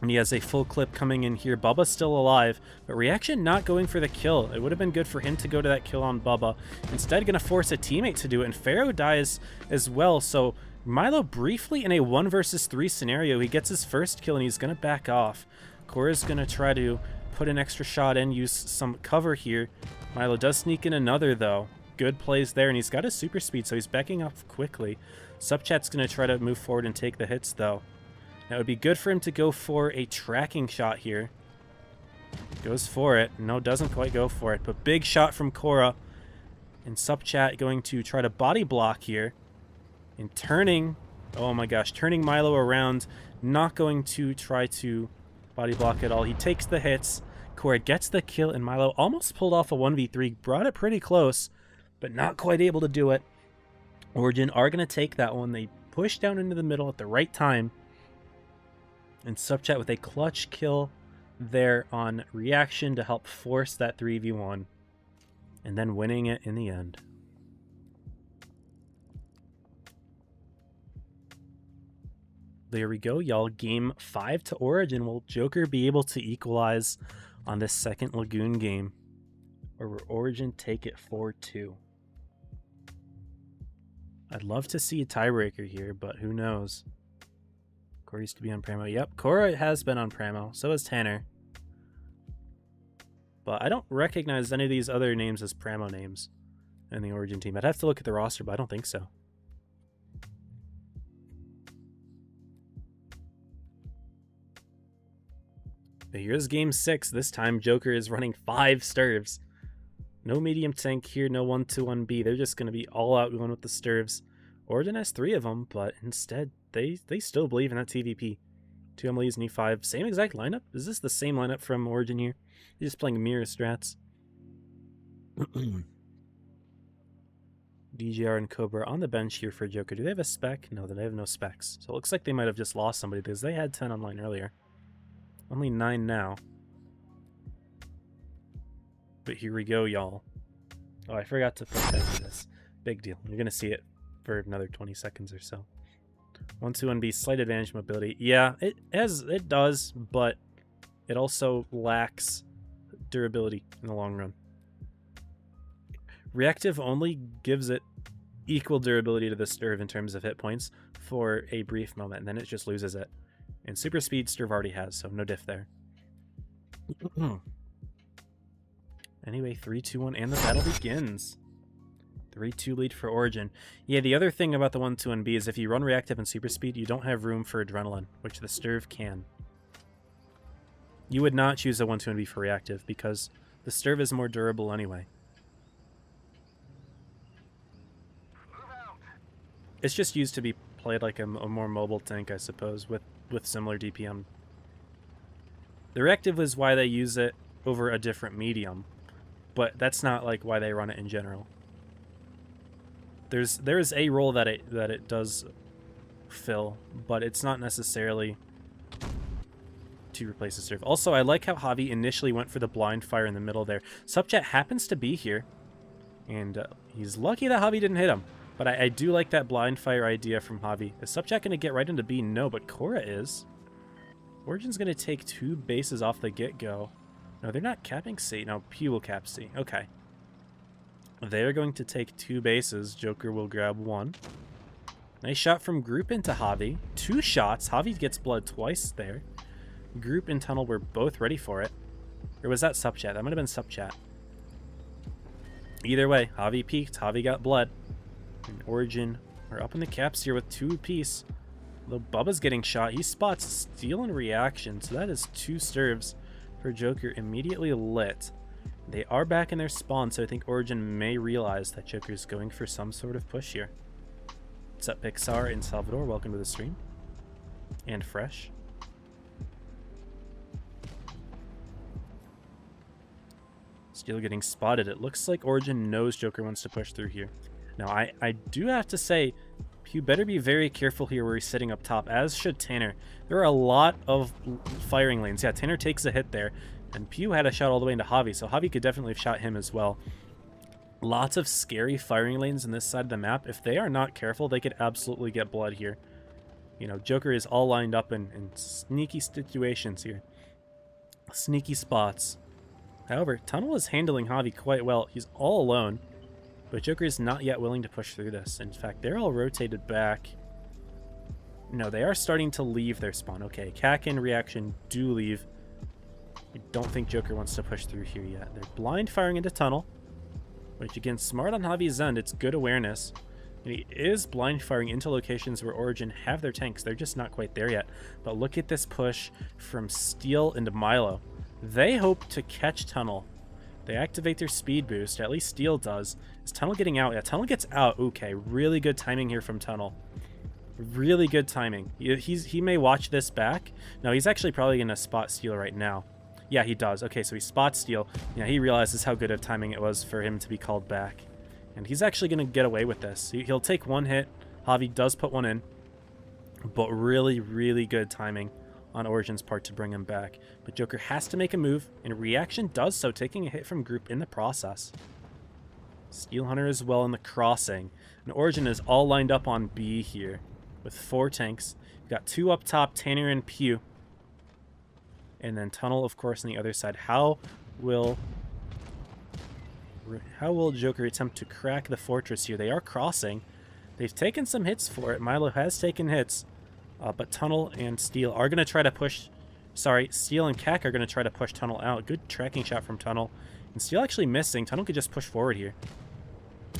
And he has a full clip coming in here. Bubba's still alive, but Reaction not going for the kill. It would have been good for him to go to that kill on Bubba. Instead, going to force a teammate to do it, and Pharaoh dies as well. So Milo briefly in a 1 versus 3 scenario, he gets his first kill, and he's going to back off. Cora's going to try to put an extra shot in, use some cover here. Milo does sneak in another, though. Good plays there, and he's got his super speed, so he's backing off quickly. Subchat's going to try to move forward and take the hits, though. Now, it would be good for him to go for a tracking shot here. Goes for it. No, doesn't quite go for it. But big shot from Cora. And Subchat going to try to body block here. And turning... Oh my gosh. Turning Milo around. Not going to try to body block at all. He takes the hits. Cora gets the kill. And Milo almost pulled off a 1v3. Brought it pretty close. But not quite able to do it. Origin are going to take that one. They push down into the middle at the right time. And Subchat with a clutch kill there on reaction to help force that 3v1. And then winning it in the end. There we go, y'all. Game 5 to Origin. Will Joker be able to equalize on this second Lagoon game? Or will Origin take it 4-2? I'd love to see a tiebreaker here, but who knows? Cora used to be on Pramo. Yep, Cora has been on Pramo. So has Tanner. But I don't recognize any of these other names as Pramo names in the Origin team. I'd have to look at the roster, but I don't think so. But here's game 6. This time Joker is running 5 Sturves. No medium tank here, no 1-2-1B. They're just going to be all out going with the Sturves. Origin has 3 of them, but instead they still believe in that TVP. 2 Emily's and E5. Same exact lineup? Is this the same lineup from Origin here? He's just playing mirror strats. DJR and Cobra on the bench here for Joker. Do they have a spec? No, they have no specs. So it looks like they might have just lost somebody because they had 10 online earlier. Only 9 now. But here we go, y'all. Oh, I forgot to put that to this. Big deal. You're going to see it for another 20 seconds or so. 1-2-1B, slight advantage mobility. Yeah, it does, but it also lacks durability in the long run. Reactive only gives it equal durability to the Sturve in terms of hit points for a brief moment, and then it just loses it. And super speed Sturve already has, so no diff there. Anyway, 3-2-1, and the battle begins. 3-2 lead for Origin. Yeah, the other thing about the 1-2-1B is if you run reactive and super speed, you don't have room for adrenaline, which the Sturve can. You would not choose a 1-2-1B for reactive because the Sturve is more durable anyway. It's just used to be played like a more mobile tank, I suppose, with similar DPM. The reactive is why they use it over a different medium, but that's not like why they run it in general. There is a role that it does fill, but it's not necessarily to replace the Sturve. Also, I like how Javi initially went for the blind fire in the middle there. Subchat happens to be here, and he's lucky that Javi didn't hit him. But I do like that blind fire idea from Javi. Is Subchat going to get right into B? No, but Cora is. Origin's going to take 2 bases off the get-go. No, they're not capping C. No, P will cap C. Okay. They're going to take 2 bases. Joker will grab 1. Nice shot from Group into Javi. 2 shots. Javi gets blood twice there. Group and Tunnel were both ready for it. Or was that Subchat? That might have been Subchat. Either way, Javi peeked. Javi got blood. And Origin are up in the caps here with 2 apiece. Although Bubba's getting shot, he spots Steal and Reaction. So that is 2 Sturves for Joker immediately lit. They are back in their spawn, so I think Origin may realize that Joker's going for some sort of push here. What's up, Pixar and Salvador? Welcome to the stream. And Fresh. Steel getting spotted. It looks like Origin knows Joker wants to push through here. Now, I do have to say, Pew better be very careful here where he's sitting up top, as should Tanner. There are a lot of firing lanes. Yeah, Tanner takes a hit there, and Pew had a shot all the way into Javi, so Javi could definitely have shot him as well. Lots of scary firing lanes on this side of the map. If they are not careful, they could absolutely get blood here. You know, Joker is all lined up in sneaky situations here. Sneaky spots. However, Tunnel is handling Javi quite well. He's all alone, but Joker is not yet willing to push through this. In fact, they're all rotated back. No, they are starting to leave their spawn. Okay, Kak and Reaction do leave. I don't think Joker wants to push through here yet. They're blind firing into Tunnel, which again, smart on Javi's end. It's good awareness. And he is blind firing into locations where Origin have their tanks. They're just not quite there yet. But look at this push from Steel into Milo. They hope to catch Tunnel. They activate their speed boost. At least Steel does. Is Tunnel getting out? Yeah, Tunnel gets out. Okay, really good timing here from Tunnel. Really good timing. He may watch this back. No, he's actually probably going to spot Steel right now. Yeah, he does. Okay, so he spots Steel. Yeah, he realizes how good of timing it was for him to be called back. And he's actually going to get away with this. He'll take one hit. Javi does put one in. But really, really good timing on Origin's part to bring him back. But Joker has to make a move, and Reaction does so, taking a hit from Group in the process. Steel Hunter as well in the crossing. And Origin is all lined up on B here with 4 tanks. You've got 2 up top, Tanner and Pew. And then Tunnel, of course, on the other side. How will Joker attempt to crack the fortress here? They are crossing. They've taken some hits for it. Milo has taken hits. But Tunnel and Steel are going to try to push... Sorry, Steel and Kak are going to try to push Tunnel out. Good tracking shot from Tunnel. And Steel actually missing. Tunnel could just push forward here.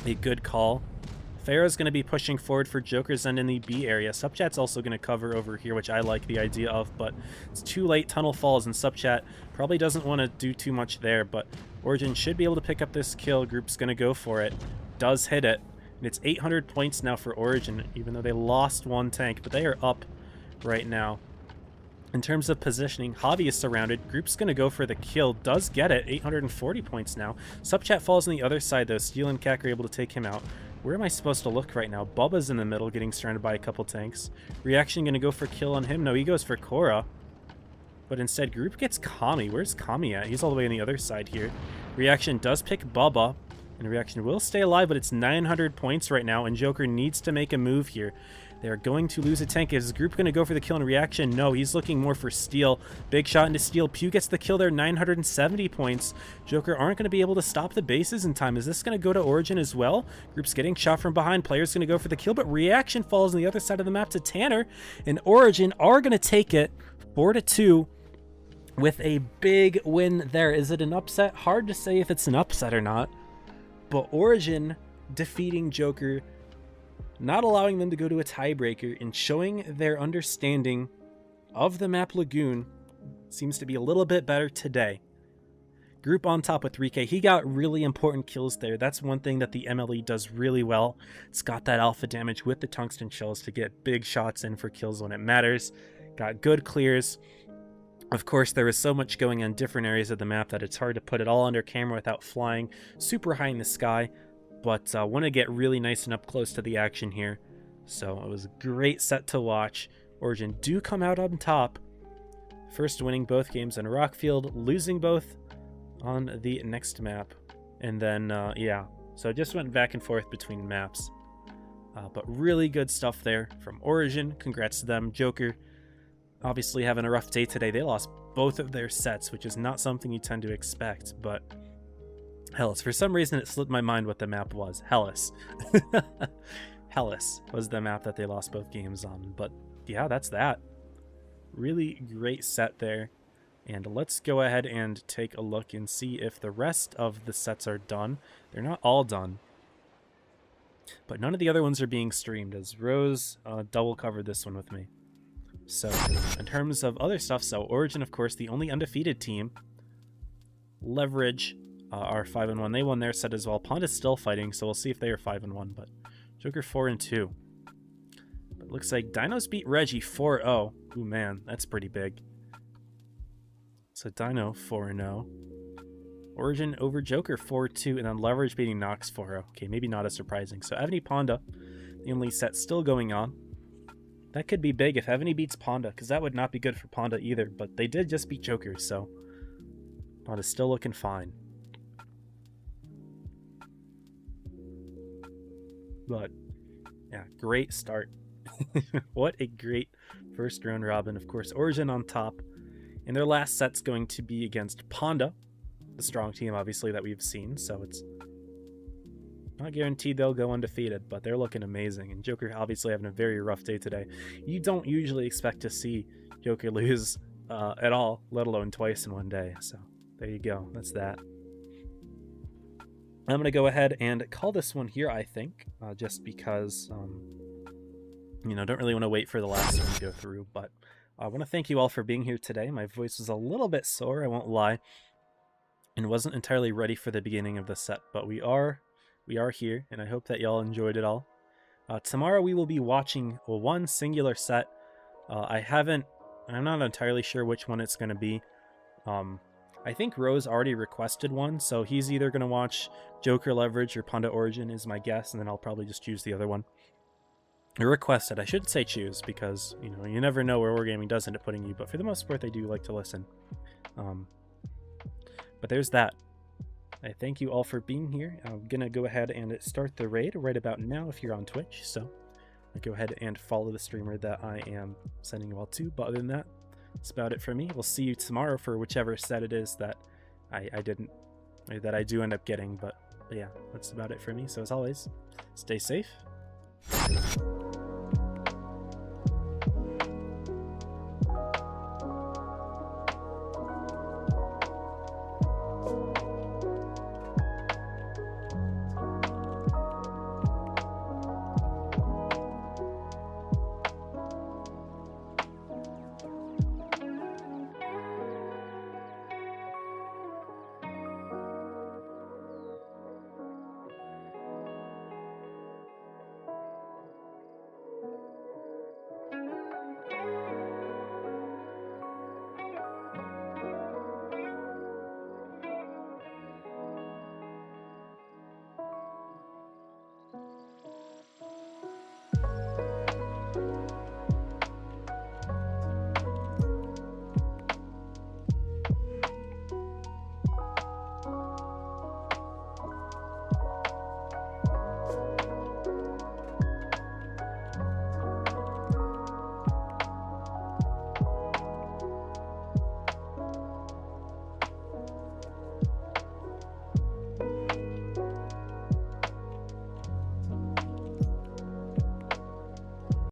A good call. Pharaoh's going to be pushing forward for Joker's end in the B area. Subchat's also going to cover over here, which I like the idea of, but it's too late. Tunnel falls, and Subchat probably doesn't want to do too much there, but Origin should be able to pick up this kill. Group's going to go for it. Does hit it. And it's 800 points now for Origin, even though they lost 1 tank, but they are up right now. In terms of positioning, Javi is surrounded. Group's going to go for the kill. Does get it. 840 points now. Subchat falls on the other side, though. Steel and Kak are able to take him out. Where am I supposed to look right now? Bubba's in the middle, getting surrounded by a couple tanks. Reaction going to go for kill on him. No, he goes for Korra. But instead, Group gets Kami. Where's Kami at? He's all the way on the other side here. Reaction does pick Bubba. And Reaction will stay alive, but it's 900 points right now, and Joker needs to make a move here. They're going to lose a tank. Is Group going to go for the kill in Reaction? No, he's looking more for Steel. Big shot into Steel. Pew gets the kill there, 970 points. Joker aren't going to be able to stop the bases in time. Is this going to go to Origin as well? Group's getting shot from behind. Player's going to go for the kill, but Reaction falls on the other side of the map to Tanner, and Origin are going to take it 4-2 with a big win there. Is it an upset? Hard to say if it's an upset or not, but Origin defeating Joker, not allowing them to go to a tiebreaker, and showing their understanding of the map Lagoon seems to be a little bit better today. Group on top with 3K. He got really important kills there. That's one thing that the MLE does really well. It's got that alpha damage with the tungsten shells to get big shots in for kills when it matters. Got good clears. Of course, there is so much going on in different areas of the map that it's hard to put it all under camera without flying super high in the sky. But I want to get really nice and up close to the action here. So it was a great set to watch. Origin do come out on top. First winning both games in Rockfield, losing both on the next map. And then, yeah. So it just went back and forth between maps. But really good stuff there from Origin. Congrats to them. Joker obviously having a rough day today. They lost both of their sets, which is not something you tend to expect, but Hellas. For some reason, it slipped my mind what the map was. Hellas. Hellas was the map that they lost both games on. But yeah, that's that. Really great set there. And let's go ahead and take a look and see if the rest of the sets are done. They're not all done, but none of the other ones are being streamed, as Rose double covered this one with me. So in terms of other stuff, so Origin, of course, the only undefeated team. Leverage are 5-1. They won their set as well. Pond is still fighting, so we'll see if they are 5-1. But Joker 4-2. But it looks like Dinos beat Reggie 4-0. Ooh, man, that's pretty big. So Dino 4-0. Origin over Joker 4-2, and then Leverage beating Nox 4-0. Okay, maybe not as surprising. So Evany Ponda, the only set still going on. That could be big if Evany beats Ponda, because that would not be good for Ponda either. But they did just beat Joker, so Ponda's still looking fine. But yeah, great start. What a great first round robin. Of course, Origin on top. And their last set's going to be against Ponda, the strong team, obviously, that we've seen. So it's not guaranteed they'll go undefeated, but they're looking amazing. And Joker obviously having a very rough day today. You don't usually expect to see Joker lose at all, let alone twice in one day. So there you go. That's that. I'm going to go ahead and call this one here, I think, just because, you know, don't really want to wait for the last one to go through. But I want to thank you all for being here today. My voice was a little bit sore, I won't lie, and wasn't entirely ready for the beginning of the set, but we are here, and I hope that y'all enjoyed it all. Tomorrow we will be watching one singular set. I'm not entirely sure which one it's going to be. I think Rose already requested one, so he's either going to watch Joker Leverage or Ponda Origin is my guess, and then I'll probably just choose the other one. Or requested, I should say choose, because, you know, you never know where Wargaming does end up putting you, but for the most part, they do like to listen. But there's that. I thank you all for being here. I'm going to go ahead and start the raid right about now if you're on Twitch, so go ahead and follow the streamer that I am sending you all to. But other than that, that's about it for me. We'll see you tomorrow for whichever set it is that I do end up getting. But yeah, that's about it for me. So as always, stay safe.